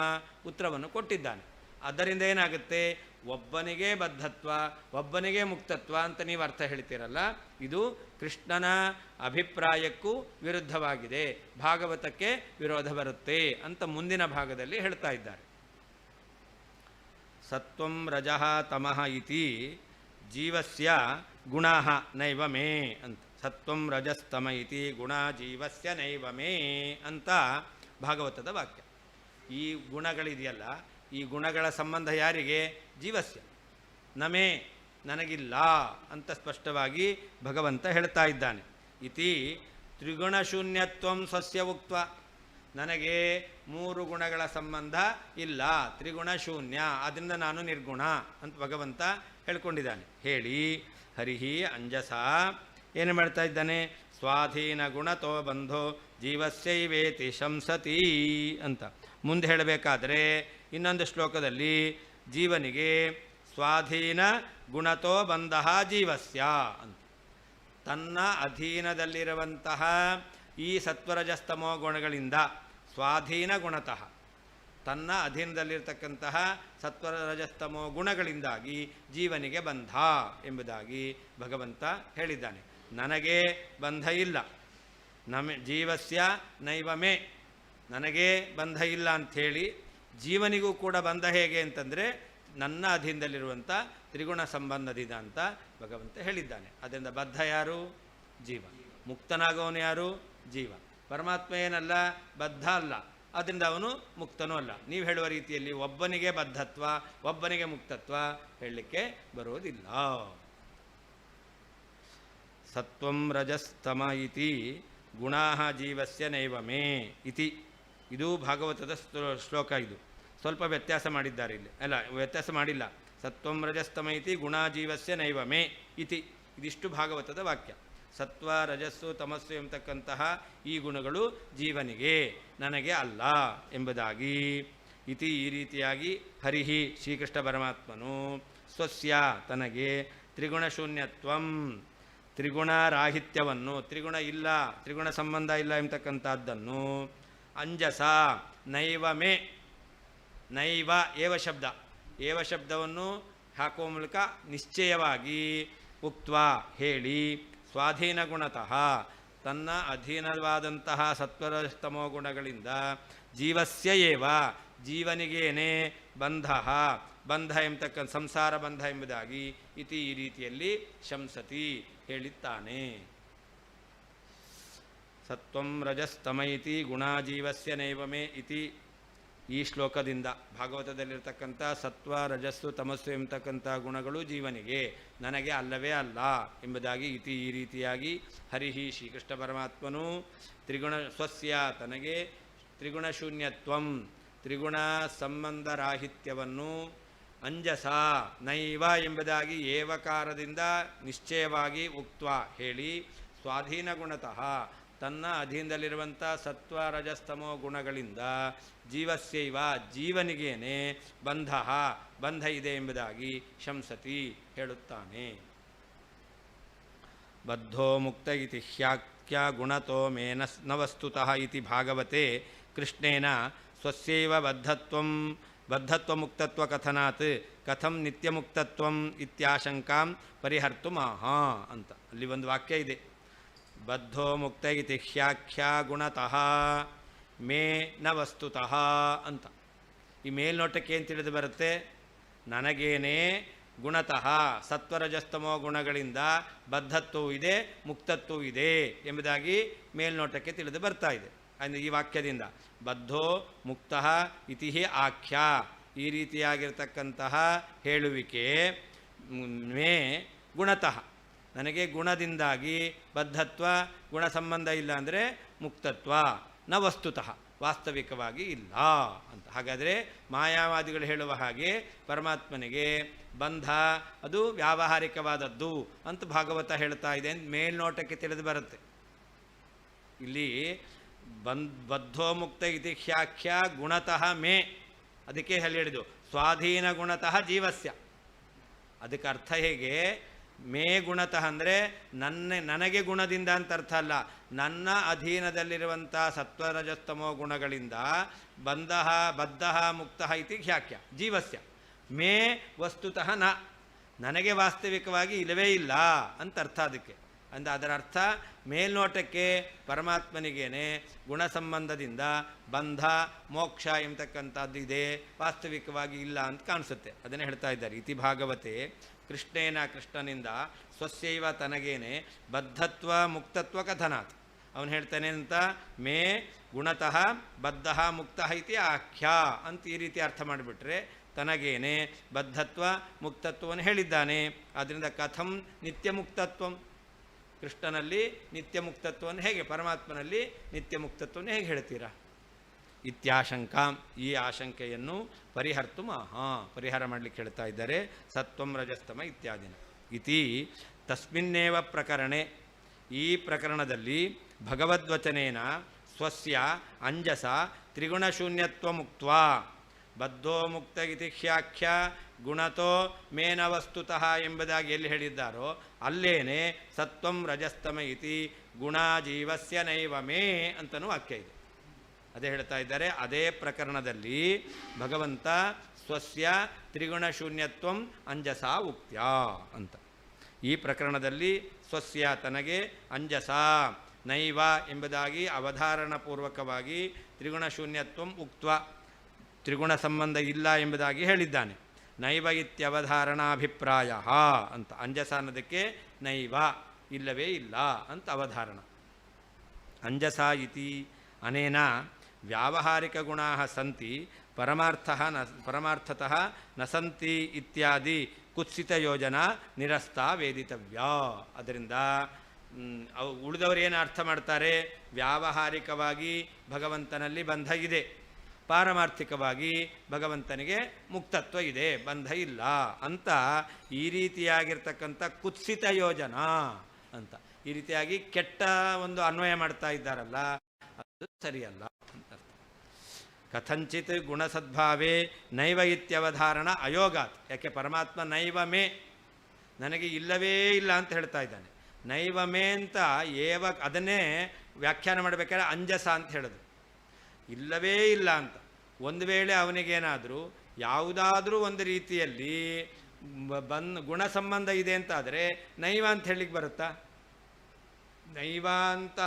ಉತ್ತರವನ್ನು ಕೊಟ್ಟಿದ್ದಾನೆ. ಆದ್ದರಿಂದ ಏನಾಗುತ್ತೆ, ಒಬ್ಬನಿಗೆ ಬದ್ಧತ್ವ ಒಬ್ಬನಿಗೆ ಮುಕ್ತತ್ವ ಅಂತ ನೀವು ಅರ್ಥ ಹೇಳ್ತೀರಲ್ಲ, ಇದು ಕೃಷ್ಣನ ಅಭಿಪ್ರಾಯಕ್ಕೂ ವಿರುದ್ಧವಾಗಿದೆ, ಭಾಗವತಕ್ಕೆ ವಿರೋಧ ಬರುತ್ತೆ ಅಂತ ಮುಂದಿನ ಭಾಗದಲ್ಲಿ ಹೇಳ್ತಾ ಇದ್ದಾರೆ. ಸತ್ವಂ ರಜಃ ತಮಃ ಇತಿ ಜೀವಸ್ಯ ಗುಣಃ ನೈವ ಮೇ ಅಂತ. ಸತ್ವಂ ರಜಸ್ತಮ ಇತಿ ಗುಣ ಜೀವಸ್ಯ ನೈವ ಮೇ ಅಂತ ಭಾಗವತದ ವಾಕ್ಯ. ಈ ಗುಣಗಳಿದೆಯಲ್ಲ, ಈ ಗುಣಗಳ ಸಂಬಂಧ ಯಾರಿಗೆ? ಜೀವಸ್ಯ. ನಮೇ, ನನಗಿಲ್ಲ ಅಂತ ಸ್ಪಷ್ಟವಾಗಿ ಭಗವಂತ ಹೇಳ್ತಾ ಇದ್ದಾನೆ. ಇತಿ ತ್ರಿಗುಣಶೂನ್ಯತ್ವಂ ಸ್ವಸ್ಯ ಉಕ್ತ್ವ, ನನಗೆ 3 ಗುಣಗಳ ಸಂಬಂಧ ಇಲ್ಲ, ತ್ರಿಗುಣ ಶೂನ್ಯ, ಆದ್ದರಿಂದ ನಾನು ನಿರ್ಗುಣ ಅಂತ ಭಗವಂತ ಹೇಳ್ಕೊಂಡಿದ್ದಾನೆ. ಹೇಳಿ ಹರಿಹಿ ಅಂಜಸ ಏನು ಮಾಡ್ತಾ ಇದ್ದಾನೆ? ಸ್ವಾಧೀನ ಗುಣತೋ ಬಂಧೋ ಜೀವಸ್ಯೈವೇತಿ ಶಂಸತಿ ಅಂತ ಮುಂದೆ ಹೇಳಬೇಕಾದ್ರೆ ಇನ್ನೊಂದು ಶ್ಲೋಕದಲ್ಲಿ ಜೀವನಿಗೆ ಸ್ವಾಧೀನ ಗುಣತೋ ಬಂಧ ಜೀವಸ್ಯ ಅಂತ, ತನ್ನ ಅಧೀನದಲ್ಲಿರುವಂತಹ ಈ ಸತ್ವರಜಸ್ತಮೋ ಗುಣಗಳಿಂದ ಸ್ವಾಧೀನ ಗುಣತಃ, ತನ್ನ ಅಧೀನದಲ್ಲಿರ್ತಕ್ಕಂತಹ ಸತ್ವರಜಸ್ತಮೋ ಗುಣಗಳಿಂದಾಗಿ ಜೀವನಿಗೆ ಬಂಧ ಎಂಬುದಾಗಿ ಭಗವಂತ ಹೇಳಿದ್ದಾನೆ. ನನಗೆ ಬಂಧ ಇಲ್ಲ, ಜೀವಸ್ಯ ನೈವಮೇ, ನನಗೆ ಬಂಧ ಇಲ್ಲ ಅಂಥೇಳಿ ಜೀವನಿಗೂ ಕೂಡ ಬಂಧ ಹೇಗೆ ಅಂತಂದರೆ ನನ್ನ ಅಧೀನದಲ್ಲಿರುವಂಥ ತ್ರಿಗುಣ ಸಂಬಂಧದಿಂದ ಅಂತ ಭಗವಂತ ಹೇಳಿದ್ದಾನೆ. ಅದರಿಂದ ಬದ್ಧ ಯಾರು? ಜೀವ. ಮುಕ್ತನಾಗೋನು ಯಾರು? ಜೀವ. ಪರಮಾತ್ಮ ಏನಲ್ಲ, ಬದ್ಧ ಅಲ್ಲ, ಆದ್ದರಿಂದ ಅವನು ಮುಕ್ತನೂ ಅಲ್ಲ. ನೀವು ಹೇಳುವ ರೀತಿಯಲ್ಲಿ ಒಬ್ಬನಿಗೆ ಬದ್ಧತ್ವ, ಒಬ್ಬನಿಗೆ ಮುಕ್ತತ್ವ ಹೇಳಲಿಕ್ಕೆ ಬರುವುದಿಲ್ಲ. ಸತ್ವಂ ರಜಸ್ತಮ ಇತಿ ಗುಣಾ ಜೀವಸ್ಯ ನೈವಮೇ ಇತಿ, ಇದು ಭಾಗವತದ ಶ್ಲೋಕ. ಇದು ಸ್ವಲ್ಪ ವ್ಯತ್ಯಾಸ ಮಾಡಿದ್ದಾರೆ ಇಲ್ಲಿ, ಅಲ್ಲ ವ್ಯತ್ಯಾಸ ಮಾಡಿಲ್ಲ. ಸತ್ವಂ ರಜಸ್ತಮ ಇತಿ ಗುಣಾ ಜೀವಸ್ಯ ನೈವಮೇ ಇತಿ, ಇದಿಷ್ಟು ಭಾಗವತದ ವಾಕ್ಯ. ಸತ್ವ ರಜಸ್ಸು ತಮಸ್ಸು ಎಂಬತಕ್ಕಂತಹ ಈ ಗುಣಗಳು ಜೀವನಿಗೆ, ನನಗೆ ಅಲ್ಲ ಎಂಬುದಾಗಿ. ಇತಿ, ಈ ರೀತಿಯಾಗಿ ಹರಿಹಿ ಶ್ರೀಕೃಷ್ಣ ಪರಮಾತ್ಮನು ಸ್ವಸ್ಯ ತನಗೆ ತ್ರಿಗುಣಶೂನ್ಯತ್ವಂ ತ್ರಿಗುಣರಾಹಿತ್ಯವನ್ನು, ತ್ರಿಗುಣ ಇಲ್ಲ, ತ್ರಿಗುಣ ಸಂಬಂಧ ಇಲ್ಲ ಎಂಬತಕ್ಕಂಥದ್ದನ್ನು ಅಂಜಸ ನೈವಮೇ, ನೈವ ಏವ ಶಬ್ದ, ಏವ ಶಬ್ದವನ್ನು ಹಾಕುವ ಮೂಲಕ ನಿಶ್ಚಯವಾಗಿ ಉಕ್ತ್ವ ಹೇಳಿ, ಸ್ವಾಧೀನ ಗುಣತಃ ತನ್ನ ಅಧೀನವಾದಂತಹ ಸತ್ವರಸ್ತಮೋ ಗುಣಗಳಿಂದ ಜೀವಸ್ಯ ಏವ ಜೀವನಿಗೇನೆ ಬಂಧ, ಬಂಧ ಎಂಬತಕ್ಕಂಥ ಸಂಸಾರ ಬಂಧ ಎಂಬುದಾಗಿ ಇತಿ ಈ ರೀತಿಯಲ್ಲಿ ಶಂಸತಿ ಹೇಳಿದ್ದಾನೆ. ಸತ್ವಂ ರಜಸ್ತಮ ಇತಿ ಗುಣಾ ಜೀವಸ್ಯ ನೈವಮೇ ಇತಿ, ಈ ಶ್ಲೋಕದಿಂದ ಭಾಗವತದಲ್ಲಿರ್ತಕ್ಕಂಥ ಸತ್ವ ರಜಸ್ಸು ತಮಸ್ಸು ಎಂಬತಕ್ಕಂಥ ಗುಣಗಳು ಜೀವನಿಗೆ, ನನಗೆ ಅಲ್ಲವೇ ಅಲ್ಲ ಎಂಬುದಾಗಿ ಇತಿ ಈ ರೀತಿಯಾಗಿ ಹರಿಹಿ ಶ್ರೀಕೃಷ್ಣ ಪರಮಾತ್ಮನು ತ್ರಿಗುಣ ಸ್ವಸ್ಯ ತನಗೆ ತ್ರಿಗುಣಶೂನ್ಯತ್ವಂ ತ್ರಿಗುಣ ಸಂಬಂಧರಾಹಿತ್ಯವನ್ನು ಅಂಜಸ ನೈವ ಎಂಬುದಾಗಿ ಏವಕಾರದಿಂದ ನಿಶ್ಚಯವಾಗಿ ಉಕ್ತ್ವ ಹೇಳಿ, ಸ್ವಾಧೀನ ಗುಣತಃ ತನ್ನ ಅಧೀನದಲ್ಲಿರುವಂಥ ಸತ್ವ ರಜಸ್ತಮೋ ಗುಣಗಳಿಂದ ಜೀವಸ್ಯೈವ ಜೀವನಿಗೇನೆ ಬಂಧ, ಬಂಧ ಇದೆ ಎಂಬುದಾಗಿ ಶಂಸತಿ ಹೇಳುತ್ತಾನೆ. ಬದ್ಧೋ ಮುಕ್ತ ಇತಿ ಹ್ಯಾಖ್ಯ ಗುಣತೋ ಮೇನ ನ ವಸ್ತುತಃ ಇತಿ ಭಾಗವತೆ ಕೃಷ್ಣೇನ ಸ್ವಸ್ಯೈವ ಬದ್ಧತ್ವ ಮುಕ್ತತ್ವ ಕಥನಾತ್ ಕಥಂ ನಿತ್ಯಮುಕ್ತತ್ವಂ ಇತ್ಯಾಶಂಕಾಂ ಪರಿಹರ್ತುಮಾಹ ಅಂತ ಅಲ್ಲಿ ಒಂದು ವಾಕ್ಯ ಇದೆ. ಬದ್ಧೋ ಮುಕ್ತ ಇತಿ ಹ್ಯಾಖ್ಯ ಗುಣತಃ ಮೇ ನ ವಸ್ತುತಃ ಅಂತ. ಈ ಮೇಲ್ನೋಟಕ್ಕೆ ಏನು ತಿಳಿದು ಬರುತ್ತೆ? ನನಗೇನೇ ಗುಣತಃ ಸತ್ವರಜಸ್ತಮೋ ಗುಣಗಳಿಂದ ಬದ್ಧತ್ವವೂ ಇದೆ, ಮುಕ್ತತ್ವವೂ ಇದೆ ಎಂಬುದಾಗಿ ಮೇಲ್ನೋಟಕ್ಕೆ ತಿಳಿದು ಬರ್ತಾ ಇದೆ. ಅಂದರೆ ಈ ವಾಕ್ಯದಿಂದ ಬದ್ಧೋ ಮುಕ್ತಃ ಇತಿ ಆಖ್ಯ, ಈ ರೀತಿಯಾಗಿರ್ತಕ್ಕಂತಹ ಹೇಳುವಿಕೆ ಮೇ ಗುಣತಃ ನನಗೆ ಗುಣದಿಂದಾಗಿ ಬದ್ಧತ್ವ, ಗುಣ ಸಂಬಂಧ ಇಲ್ಲ ಅಂದರೆ ಮುಕ್ತತ್ವ, ನ ವಸ್ತುತಃ ವಾಸ್ತವಿಕವಾಗಿ ಇಲ್ಲ ಅಂತ. ಹಾಗಾದರೆ ಮಾಯಾವಾದಿಗಳು ಹೇಳುವ ಹಾಗೆ ಪರಮಾತ್ಮನಿಗೆ ಬಂಧ ಅದು ವ್ಯಾವಹಾರಿಕವಾದದ್ದು ಅಂತ ಭಾಗವತ ಹೇಳ್ತಾ ಇದೆ ಅಂತ ಮೇಲ್ನೋಟಕ್ಕೆ ತಿಳಿದು ಬರುತ್ತೆ. ಇಲ್ಲಿ ಬದ್ಧೋ ಮುಕ್ತ ಇತಿ ಹ್ಯಾಖ್ಯ ಗುಣತಃ ಮೇ, ಅದಕ್ಕೆ ಹೇಳಿದ್ದು ಸ್ವಾಧೀನ ಗುಣತಃ ಜೀವಸ್ಯ. ಅದಕ್ಕೆ ಅರ್ಥ ಹೇಗೆ? ಮೇ ಗುಣತಃ ಅಂದರೆ ನನಗೆ ಗುಣದಿಂದ ಅಂತ ಅರ್ಥ ಅಲ್ಲ, ನನ್ನ ಅಧೀನದಲ್ಲಿರುವಂಥ ಸತ್ವರಜಸ್ತಮೋ ಗುಣಗಳಿಂದ ಬದ್ಧ ಮುಕ್ತ ಇತಿ ಹ್ಯಾಖ್ಯ ಜೀವಸ್ಯ. ಮೇ ವಸ್ತುತಃ ನನಗೆ ವಾಸ್ತವಿಕವಾಗಿ ಇಲ್ಲವೇ ಇಲ್ಲ ಅಂತ ಅರ್ಥ. ಅದಕ್ಕೆ ಅದರ ಅರ್ಥ ಮೇಲ್ನೋಟಕ್ಕೆ ಪರಮಾತ್ಮನಿಗೇನೆ ಗುಣ ಸಂಬಂಧದಿಂದ ಬಂಧ ಮೋಕ್ಷ ಎಂಬತಕ್ಕಂಥದ್ದು ಇದೆ, ವಾಸ್ತವಿಕವಾಗಿ ಇಲ್ಲ ಅಂತ ಕಾಣಿಸುತ್ತೆ. ಅದನ್ನೇ ಹೇಳ್ತಾ ಇದ್ದಾರೆ. ಇತಿ ಭಾಗವತೆ ಕೃಷ್ಣೇನ ಕೃಷ್ಣನಿಂದ ಸ್ವಸ್ಯೈವ ತನಗೇನೆ ಬದ್ಧತ್ವ ಮುಕ್ತತ್ವ ಕಥನಾತ್. ಅವನು ಹೇಳ್ತಾನೆ ಅಂತ ಮೇ ಗುಣತಃ ಬದ್ಧ ಮುಕ್ತ ಇತಿ ಆಖ್ಯ ಅಂತ ಈ ರೀತಿ ಅರ್ಥ ಮಾಡಿಬಿಟ್ರೆ ತನಗೇನೆ ಬದ್ಧತ್ವ ಮುಕ್ತತ್ವವನ್ನು ಹೇಳಿದ್ದಾನೆ. ಆದ್ದರಿಂದ ಕಥಂ ನಿತ್ಯ ಮುಕ್ತತ್ವಂ, ಕೃಷ್ಣನಲ್ಲಿ ನಿತ್ಯ ಮುಕ್ತತ್ವವನ್ನು ಹೇಗೆ, ಪರಮಾತ್ಮನಲ್ಲಿ ನಿತ್ಯ ಮುಕ್ತತ್ವವನ್ನು ಹೇಗೆ ಹೇಳ್ತೀರಾ? ಇತ್ಯಾಶಂಕಾಂ, ಈ ಆಶಂಕೆಯನ್ನು ಪರಿಹರ್ತು ಪರಿಹಾರ ಮಾಡಲಿಕ್ಕೆ ಹೇಳ್ತಾ ಇದ್ದಾರೆ. ಸತ್ವಂ ರಜಸ್ತಮ ಇತ್ಯಾದಿನ ಇತಿ ತಸ್ಮಿನ್ನೇವ ಪ್ರಕರಣೆ, ಈ ಪ್ರಕರಣದಲ್ಲಿ ಭಗವದ್ವಚನೇನ ಸ್ವಸ್ಯ ಅಂಜಸ ತ್ರಿಗುಣಶೂನ್ಯತ್ವ ಮುಕ್ತ್ವಾ ಬದ್ಧೋ ಮುಕ್ತ ಇತಿ ಖ್ಯಾಖ್ಯ ಗುಣತೋ ಮೇನ ವಸ್ತುತಃ ಎಂಬುದಾಗಿ ಎಲ್ಲಿ ಹೇಳಿದ್ದಾರೋ ಅಲ್ಲೇನೆ ಸತ್ವಂ ರಜಸ್ತಮ ಇತಿ ಗುಣಾಜೀವಸ್ಯ ನೈವ ಮೇ ಅಂತನೂ ವಾಕ್ಯ ಇದೆ. ಅದೇ ಹೇಳ್ತಾ ಇದ್ದಾರೆ. ಅದೇ ಪ್ರಕರಣದಲ್ಲಿ ಭಗವಂತ ಸ್ವಸ್ಯ ತ್ರಿಗುಣಶೂನ್ಯತ್ವಂ ಅಂಜಸ ಉಕ್ತ್ಯ ಅಂತ. ಈ ಪ್ರಕರಣದಲ್ಲಿ ಸ್ವಸ್ಯ ತನಗೆ ಅಂಜಸ ನೈವ ಎಂಬುದಾಗಿ ಅವಧಾರಣಪೂರ್ವಕವಾಗಿ ತ್ರಿಗುಣಶೂನ್ಯತ್ವಂ ಉಕ್ತ್ವ, ತ್ರಿಗುಣ ಸಂಬಂಧ ಇಲ್ಲ ಎಂಬುದಾಗಿ ಹೇಳಿದ್ದಾನೆ. ನೈವ ಇತ್ಯವಧಾರಣಾಭಿಪ್ರಾಯ ಅಂತ. ಅಂಜಸ ಅನ್ನೋದಕ್ಕೆ ನೈವ ಇಲ್ಲವೇ ಇಲ್ಲ ಅಂತ ಅವಧಾರಣ. ಅಂಜಸ ಇತಿ ಅನೇನ ವ್ಯಾವಹಾರಿಕ ಗುಣಾ ಸಂತಿ ಪರಮಾರ್ಥತಃ ನ ಸಂತಿ ಇತ್ಯಾದಿ ಕುತ್ಸಿತ ಯೋಜನಾ ನಿರಸ್ತ ವೇದಿತವ್ಯ. ಅದರಿಂದ ಉಳಿದವರು ಏನು ಅರ್ಥ ಮಾಡ್ತಾರೆ? ವ್ಯಾವಹಾರಿಕವಾಗಿ ಭಗವಂತನಲ್ಲಿ ಬಂಧ ಇದೆ, ಪಾರಮಾರ್ಥಿಕವಾಗಿ ಭಗವಂತನಿಗೆ ಮುಕ್ತತ್ವ ಇದೆ, ಬಂಧ ಇಲ್ಲ ಅಂತ ಈ ರೀತಿಯಾಗಿರ್ತಕ್ಕಂಥ ಕುತ್ಸಿತ ಯೋಜನಾ ಅಂತ ಈ ರೀತಿಯಾಗಿ ಕೆಟ್ಟ ಒಂದು ಅನ್ವಯ ಮಾಡ್ತಾ ಇದ್ದಾರಲ್ಲ, ಅದು ಸರಿಯಲ್ಲ ಅಂತ ಅರ್ಥ. ಕಥಂಚಿತ್ ಗುಣಸದ್ಭಾವೇ ನೈವ ಇತ್ಯವಧಾರಣ ಅಯೋಗಾತ್. ಯಾಕೆ ಪರಮಾತ್ಮ ನೈವ ಮೇ, ನನಗೆ ಇಲ್ಲವೇ ಇಲ್ಲ ಅಂತ ಹೇಳ್ತಾ ಇದ್ದಾನೆ. ನೈವ ಮೇ ಅಂತ ಅದನ್ನೇ ವ್ಯಾಖ್ಯಾನ ಮಾಡಬೇಕಾದ್ರೆ ಅಂಜಸ ಅಂತ ಹೇಳೋದು, ಇಲ್ಲವೇ ಇಲ್ಲ ಅಂತ. ಒಂದು ವೇಳೆ ಅವನಿಗೇನಾದರೂ ಯಾವುದಾದ್ರೂ ಒಂದು ರೀತಿಯಲ್ಲಿ ಗುಣ ಸಂಬಂಧ ಇದೆ ಅಂತಾದರೆ ನೈವ ಅಂತ ಹೇಳಲಿಕ್ಕೆ ಬರುತ್ತಾ? ನೈವ ಅಂತ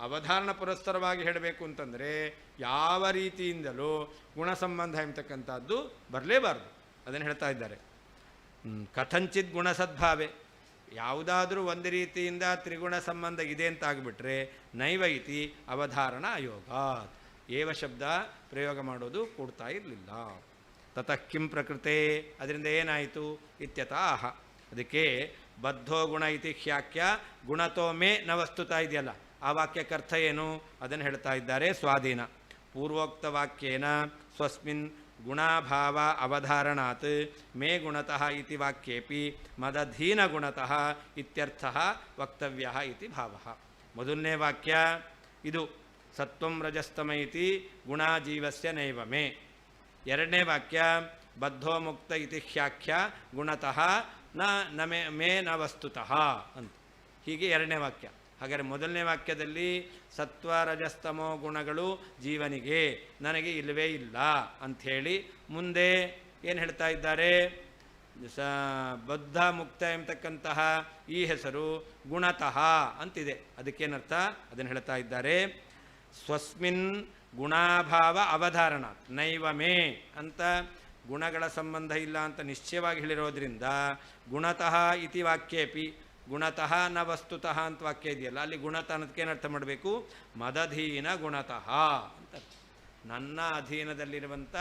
ಅವಧಾರಣ ಪುರಸ್ಸರವಾಗಿ ಹೇಳಬೇಕು ಅಂತಂದರೆ ಯಾವ ರೀತಿಯಿಂದಲೂ ಗುಣ ಸಂಬಂಧ ಎಂಬತಕ್ಕಂಥದ್ದು ಬರಲೇಬಾರ್ದು. ಅದನ್ನು ಹೇಳ್ತಾ ಇದ್ದಾರೆ. ಕಥಂಚಿತ್ ಗುಣಸದ್ಭಾವೆ, ಯಾವುದಾದ್ರೂ ಒಂದು ರೀತಿಯಿಂದ ತ್ರಿಗುಣ ಸಂಬಂಧ ಇದೆ ಅಂತ ಆಗಿಬಿಟ್ರೆ ನೈವ ಇತಿ ಅವಧಾರಣ ಅಯೋಗ, ಏವ ಶಬ್ದ ಪ್ರಯೋಗ ಮಾಡೋದು ಕೊಡ್ತಾ ಇರಲಿಲ್ಲ. ತತಃ ಕಿಂ ಪ್ರಕೃತೆ, ಅದರಿಂದ ಏನಾಯಿತು? ಇತ್ಯತಃ, ಅದಕ್ಕೆ ಬದ್ಧೋ ಗುಣ ಇತಿ ಖ್ಯಾಖ್ಯ ಗುಣತೋ ಮೇ ನ ವಸ್ತುತ ಇದೆಯಲ್ಲ, ಆ ವಾಕ್ಯಕ್ಕೆ ಅರ್ಥ ಏನು? ಅದನ್ನು ಹೇಳ್ತಾ ಇದ್ದಾರೆ. ಸ್ವಾಧೀನ ಪೂರ್ವೋಕ್ತ ವಾಕ್ಯೇನ ಸ್ವಸ್ಮಿನ್ ಗುಣಾಭಾವ ಅವಧಾರಣಾತ್ ಮೇ ಗುಣತಃ ಇತಿ ವಾಕ್ಯೇಪಿ ಮದಧೀನ ಗುಣತಃ ಇತ್ಯರ್ಥಃ ವಕ್ತವ್ಯ ಇತಿ ಭಾವಃ. ಮೊದಲನೇ ವಾಕ್ಯ ಇದು, ಸತ್ವಂ ರಜಸ್ತಮ ಇತಿ ಗುಣಾಜೀವಸ್ಯ ನೈವ ಮೇ. ಎರಡನೇ ವಾಕ್ಯ ಬದ್ಧೋ ಮುಕ್ತ ಇತಿ ಖ್ಯಾಖ್ಯ ಗುಣತಃ ನ ಮೇ ನ ವಸ್ತುತಃ ಅಂತ. ಹೀಗೆ ಎರಡನೇ ವಾಕ್ಯ. ಹಾಗಾದರೆ ಮೊದಲನೇ ವಾಕ್ಯದಲ್ಲಿ ಸತ್ವ ರಜಸ್ತಮೋ ಗುಣಗಳು ಜೀವನಿಗೆ, ನನಗೆ ಇಲ್ಲವೇ ಇಲ್ಲ ಅಂಥೇಳಿ ಮುಂದೆ ಏನು ಹೇಳ್ತಾ ಇದ್ದಾರೆ? ಬದ್ಧ ಮುಕ್ತ ಎಂಬತಕ್ಕಂತಹ ಈ ಹೆಸರು ಗುಣತಃ ಅಂತಿದೆ. ಅದಕ್ಕೇನರ್ಥ? ಅದನ್ನು ಹೇಳ್ತಾ ಇದ್ದಾರೆ. ಸ್ವಸ್ಮಿನ್ ಗುಣಾಭಾವ ಅವಧಾರಣ ನೈವ ಮೇ ಅಂತ ಗುಣಗಳ ಸಂಬಂಧ ಇಲ್ಲ ಅಂತ ನಿಶ್ಚಯವಾಗಿ ಹೇಳಿರೋದ್ರಿಂದ ಗುಣತಃ ಇತಿ ವಾಕ್ಯೇಪಿ ಗುಣತಃ ನ ವಸ್ತುತಃ ಅಂತ ವಾಕ್ಯ ಇದೆಯಲ್ಲ, ಅಲ್ಲಿ ಗುಣತಃ ಅನ್ನೋದಕ್ಕೇನರ್ಥ ಮಾಡಬೇಕು? ಮದಧೀನ ಗುಣತಃ ಅಂತ. ನನ್ನ ಅಧೀನದಲ್ಲಿರುವಂಥ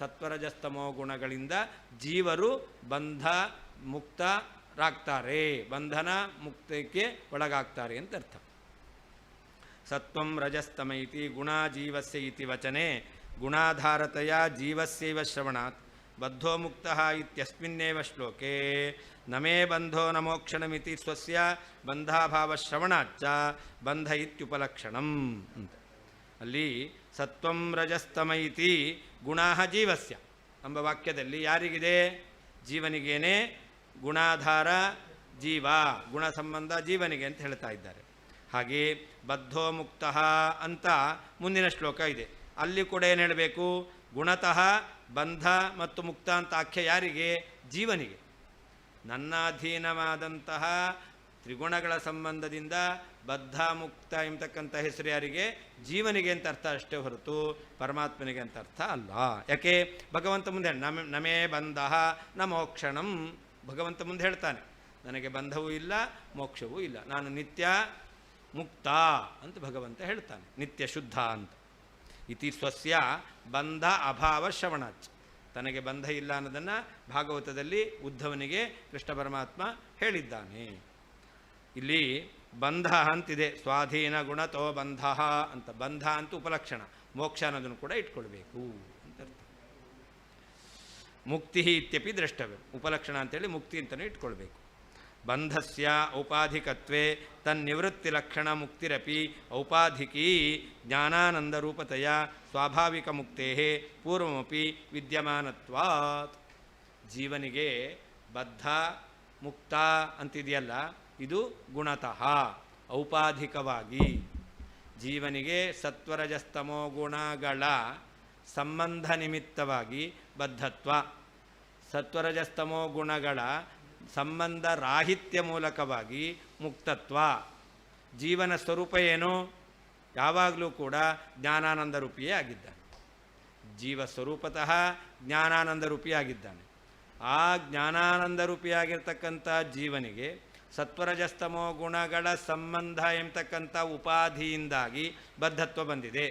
ಸತ್ವರಜಸ್ತಮೋ ಗುಣಗಳಿಂದ ಜೀವರು ಬಂಧ ಮುಕ್ತರಾಗ್ತಾರೆ, ಬಂಧನ ಮುಕ್ತಕ್ಕೆ ಒಳಗಾಗ್ತಾರೆ ಅಂತ ಅರ್ಥ. ಸತ್ವಂ ರಜಸ್ತಮ ಇತಿ ಗುಣಾಜೀವಸ್ಯ ಇತಿ ವಚನೆ ಗುಣಾಧಾರತೆಯ ಜೀವಸ್ಯೈವ ಶ್ರವಣಾತ್ ಬದ್ಧೋ ಮುಕ್ತಃ ಇತ್ಯಸ್ಮಿನ್ನೇವ ಶ್ಲೋಕೆ ನಮೇ ಬಂಧೋ ನ ಮೋಕ್ಷಣಮಿತಿ ಸ್ವಸ್ಯ ಬಂಧಾಭಾವ ಶ್ರವಣಾಚ್ಚ ಬಂಧ ಇತ್ಯುಪಲಕ್ಷಣಂ ಅಂತ. ಅಲ್ಲಿ ಸತ್ವಂ ರಜಸ್ತಮ ಇತಿ ಗುಣಾ ಜೀವಸ್ಯ ಎಂಬ ವಾಕ್ಯದಲ್ಲಿ ಯಾರಿಗಿದೆ? ಜೀವನಿಗೇನೆ ಗುಣಾಧಾರ ಜೀವ, ಗುಣ ಸಂಬಂಧ ಜೀವನಿಗೆ ಅಂತ ಹೇಳ್ತಾ ಇದ್ದಾರೆ. ಹಾಗೆ ಬದ್ಧೋ ಮುಕ್ತಃ ಅಂತ ಮುಂದಿನ ಶ್ಲೋಕ ಇದೆ, ಅಲ್ಲಿ ಕೂಡ ಏನು ಹೇಳಬೇಕು? ಗುಣತಃ ಬಂಧ ಮತ್ತು ಮುಕ್ತ ಅಂತ ಆಖ್ಯ ಯಾರಿಗೆ? ಜೀವನಿಗೆ. ನನ್ನ ಅಧೀನವಾದಂತಹ ತ್ರಿಗುಣಗಳ ಸಂಬಂಧದಿಂದ ಬದ್ಧ ಮುಕ್ತ ಎಂಬತಕ್ಕಂಥ ಹೆಸರು ಯಾರಿಗೆ? ಜೀವನಿಗೆ ಅಂತ ಅರ್ಥ ಅಷ್ಟೇ ಹೊರತು ಪರಮಾತ್ಮನಿಗೆ ಅಂತ ಅರ್ಥ ಅಲ್ಲ. ಯಾಕೆ? ಭಗವಂತ ಮುಂದೆ ನಮೇ ಬಂಧ ನ ಮೋಕ್ಷಣಂ, ಭಗವಂತ ಮುಂದೆ ಹೇಳ್ತಾನೆ, ನನಗೆ ಬಂಧವೂ ಇಲ್ಲ, ಮೋಕ್ಷವೂ ಇಲ್ಲ, ನಾನು ನಿತ್ಯ ಮುಕ್ತ ಅಂತ ಭಗವಂತ ಹೇಳ್ತಾನೆ, ನಿತ್ಯ ಶುದ್ಧ ಅಂತ. ಇತಿ ಸ್ವಸ್ಯ ಬಂಧ ಅಭಾವ ಶ್ರವಣಾಚ್, ತನಗೆ ಬಂಧ ಇಲ್ಲ ಅನ್ನೋದನ್ನು ಭಾಗವತದಲ್ಲಿ ಉದ್ಧವನಿಗೆ ಕೃಷ್ಣ ಪರಮಾತ್ಮ ಹೇಳಿದ್ದಾನೆ. ಇಲ್ಲಿ ಬಂಧ ಅಂತಿದೆ, ಸ್ವಾಧೀನ ಗುಣತೋ ಬಂಧ ಅಂತ. ಬಂಧ ಅಂತ ಉಪಲಕ್ಷಣ, ಮೋಕ್ಷ ಅನ್ನೋದನ್ನು ಕೂಡ ಇಟ್ಕೊಳ್ಬೇಕು ಅಂತ ಅರ್ಥ. ಮುಕ್ತಿ ಇತ್ಯಪಿ ದ್ರಷ್ಟವ್ಯ, ಉಪಲಕ್ಷಣ ಅಂತೇಳಿ ಮುಕ್ತಿ ಅಂತಲೇ ಇಟ್ಕೊಳ್ಬೇಕು. ಬಂಧಸ್ಯ ಔಪಾಧಿಕತ್ವೇ ತನ್ನಿವೃತ್ತಿಲಕ್ಷಣ ಮುಕ್ತಿರಪಿ ಔಪಾಧಿಕೀ ಜ್ಞಾನಾನಂದರೂಪತೆಯ ಸ್ವಾಭಾವಿಕ ಮುಕ್ತೇ ಪೂರ್ವಮಪಿ ವಿದ್ಯಮಾನತ್ವಾತ್. ಜೀವನಿಗೆ ಬದ್ಧ ಮುಕ್ತ ಅಂತಿದೆಯಲ್ಲ, ಇದು ಗುಣತಃ ಔಪಾಧಿಕವಾಗಿ. ಜೀವನಿಗೆ ಸತ್ವರಜಸ್ತಮೋ ಗುಣಗಳ ಸಂಬಂಧ ನಿಮಿತ್ತವಾಗಿ ಬದ್ಧತ್ವ, ಸತ್ವರಜಸ್ತಮೋ ಗುಣಗಳ ಸಂಬಂಧ ರಾಹಿತ್ಯ ಮೂಲಕವಾಗಿ ಮುಕ್ತತ್ವ. ಜೀವನ ಸ್ವರೂಪ ಏನು? ಯಾವಾಗಲೂ ಕೂಡ ಜ್ಞಾನಾನಂದ ರೂಪಿಯೇ ಆಗಿದ್ದಾನೆ. ಜೀವ ಸ್ವರೂಪತಃ ಜ್ಞಾನಾನಂದ ರೂಪಿಯಾಗಿದ್ದಾನೆ. ಆ ಜ್ಞಾನಾನಂದ ರೂಪಿಯಾಗಿರ್ತಕ್ಕಂಥ ಜೀವನಿಗೆ ಸತ್ವರಜಸ್ತಮೋ ಗುಣಗಳ ಸಂಬಂಧ ಎಂಬತಕ್ಕಂಥ ಉಪಾಧಿಯಿಂದಾಗಿ ಬದ್ಧತ್ವ ಬಂದಿದೆ.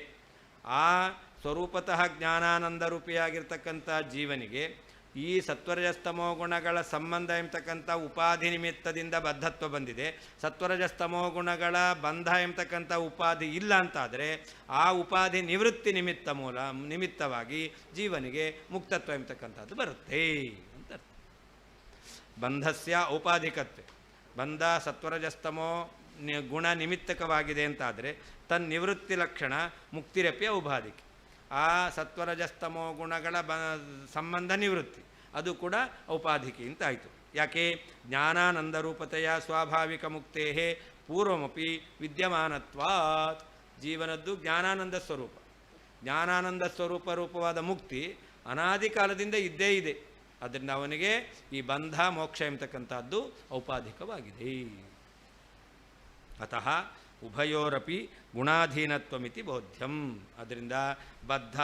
ಆ ಸ್ವರೂಪತಃ ಜ್ಞಾನಾನಂದ ರೂಪಿಯಾಗಿರ್ತಕ್ಕಂಥ ಜೀವನಿಗೆ ಈ ಸತ್ವರಜಸ್ತಮೋ ಗುಣಗಳ ಸಂಬಂಧ ಎಂಬತಕ್ಕಂಥ ಉಪಾಧಿ ನಿಮಿತ್ತದಿಂದ ಬದ್ಧತ್ವ ಬಂದಿದೆ. ಸತ್ವರಜಸ್ತಮೋ ಗುಣಗಳ ಬಂಧ ಎಂಬತಕ್ಕಂಥ ಉಪಾಧಿ ಇಲ್ಲ ಅಂತಾದರೆ ಆ ಉಪಾಧಿ ನಿವೃತ್ತಿ ನಿಮಿತ್ತವಾಗಿ ಜೀವನಿಗೆ ಮುಕ್ತತ್ವ ಎಂಬತಕ್ಕಂಥದ್ದು ಬರುತ್ತೆ ಅಂತ. ಬಂಧಸ್ಯ ಔಪಾಧಿಕತ್ವ, ಬಂಧ ಸತ್ವರಜಸ್ತಮೋ ಗುಣ ನಿಮಿತ್ತಕವಾಗಿದೆ ಅಂತಾದರೆ ತನ್ನಿವೃತ್ತಿ ಲಕ್ಷಣ ಮುಕ್ತಿರಪಿ ಔಪಾಧಿಕ. ಆ ಸತ್ವರಜಸ್ತಮೋ ಗುಣಗಳ ಸಂಬಂಧ ನಿವೃತ್ತಿ, ಅದು ಕೂಡ ಔಪಾಧಿಕಿ ಅಂತ ಆಯಿತು. ಯಾಕೆ? ಜ್ಞಾನಾನಂದ ರೂಪತೆಯ ಸ್ವಾಭಾವಿಕ ಮುಕ್ತೇ ಪೂರ್ವಮಪಿ ವಿದ್ಯಮಾನತ್ವಾತ್. ಜೀವನದ್ದು ಜ್ಞಾನಾನಂದ ಸ್ವರೂಪ, ಜ್ಞಾನಾನಂದ ರೂಪವಾದ ಮುಕ್ತಿ ಅನಾದಿ ಕಾಲದಿಂದ ಇದ್ದೇ ಇದೆ. ಅದರಿಂದ ಅವನಿಗೆ ಈ ಬಂಧ ಮೋಕ್ಷ ಎಂಬತಕ್ಕಂಥದ್ದು ಔಪಾಧಿಕವಾಗಿದೆ. ಅತಃ ಉಭಯೋರಪಿ ಗುಣಾಧೀನತ್ವಮಿತಿ ಬೋಧ್ಯಂ. ಅದರಿಂದ ಬದ್ಧ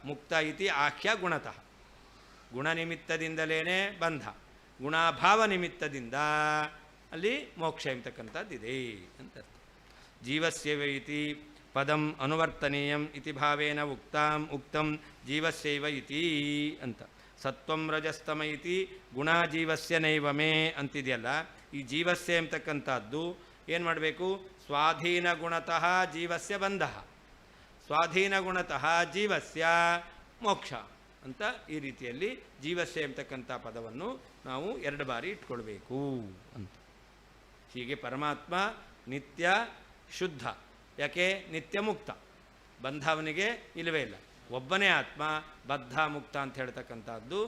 ಮುಕ್ತ ಇತಿ ಆಖ್ಯ ಗುಣತಃ. ಗುಣನಿಮಿತ್ತದಿಂದಲೇ ಬಂಧ, ಗುಣಾಭಾವ ನಿಮಿತ್ತದಿಂದ ಅಲ್ಲಿ ಮೋಕ್ಷ ಎಂಬತಕ್ಕಂಥದ್ದಿದೆ ಅಂತ ಅರ್ಥ. ಜೀವಸ್ಯೈವ ಇತಿ ಪದಂ ಅನುವರ್ತನೀಯಂ ಇತಿ ಭಾವೇನ ಉಕ್ತಂ ಜೀವಸ್ಯೈವ ಇತಿ ಅಂತ. ಸತ್ವಂ ರಜಸ್ತಮ ಇತಿ ಗುಣಾಜೀವಸ್ಯ ನೈವಮೇ ಅಂತಿದೆಯಲ್ಲ, ಈ ಜೀವಸ್ಯ ಎಂಬತಕ್ಕಂಥದ್ದು ಏನು ಮಾಡಬೇಕು? ಸ್ವಾಧೀನ ಗುಣತಃ ಜೀವಸ್ಯ ಬಂಧ, ಸ್ವಾಧೀನ ಗುಣತಃ ಜೀವಸ್ಯ ಮೋಕ್ಷ ಅಂತ ಈ ರೀತಿಯಲ್ಲಿ ಜೀವಸ್ಯ ಎಂಬತಕ್ಕಂಥ ಪದವನ್ನು ನಾವು 2 ಬಾರಿ ಇಟ್ಕೊಳ್ಬೇಕು ಅಂತ. ಹೀಗೆ ಪರಮಾತ್ಮ ನಿತ್ಯ ಶುದ್ಧ. ಯಾಕೆ? ನಿತ್ಯ ಮುಕ್ತ. ಬಂಧ ಅವನಿಗೆ ಇಲ್ಲವೇ ಇಲ್ಲ. ಒಬ್ಬನೇ ಆತ್ಮ ಬದ್ಧ ಮುಕ್ತ ಅಂತ ಹೇಳ್ತಕ್ಕಂಥದ್ದು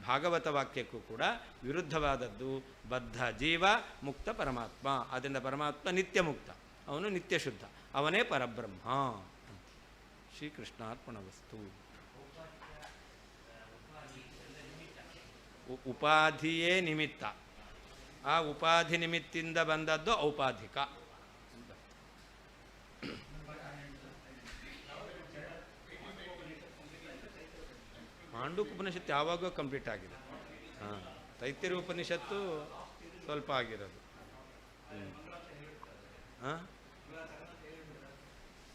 ಭಾಗವತ ವಾಕ್ಯಕ್ಕೂ ಕೂಡ ವಿರುದ್ಧವಾದದ್ದು. ಬದ್ಧ ಜೀವ, ಮುಕ್ತ ಪರಮಾತ್ಮ. ಆದ್ದರಿಂದ ಪರಮಾತ್ಮ ನಿತ್ಯ ಮುಕ್ತ, ಅವನು ನಿತ್ಯ ಶುದ್ಧ, ಅವನೇ ಪರಬ್ರಹ್ಮ ಅಂತ. ಶ್ರೀಕೃಷ್ಣಾರ್ಪಣವಸ್ತು. ಉಪಾಧಿಯೇ ನಿಮಿತ್ತ, ಆ ಉಪಾಧಿ ನಿಮಿತ್ತಿಂದ ಬಂದದ್ದು ಔಪಾಧಿಕ. ಮಾಂಡೂಕ್ಯ ಉಪನಿಷತ್ತು ಯಾವಾಗೋ ಕಂಪ್ಲೀಟ್ ಆಗಿದೆ. ತೈತ್ತಿರೀಯ ಉಪನಿಷತ್ತು ಸ್ವಲ್ಪ ಆಗಿರೋದು.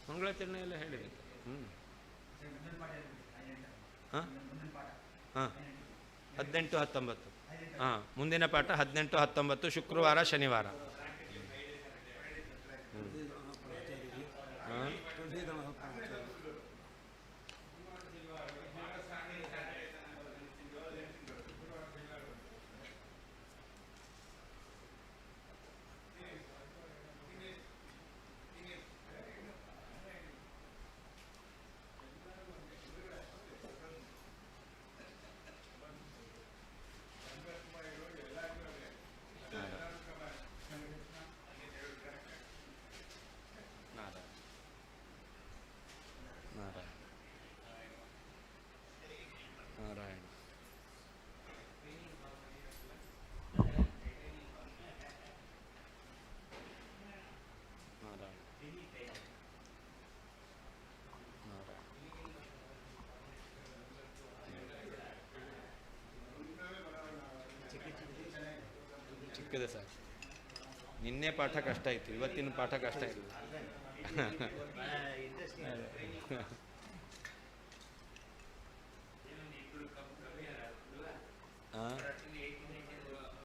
ಮಂಗಳಾಚರಣೆ ಎಲ್ಲ ಹೇಳಿದೆ. ಹಾಂ 18, 19. ಮುಂದಿನ ಪಾಠ 18, 19 ಶುಕ್ರವಾರ ಶನಿವಾರ. ಸಿಕ್ಕಿದೆ ಸರ್. ನಿನ್ನೆ ಪಾಠ ಕಷ್ಟ ಇತ್ತು, ಇವತ್ತಿನ ಪಾಠ ಕಷ್ಟ ಇಲ್ಲ.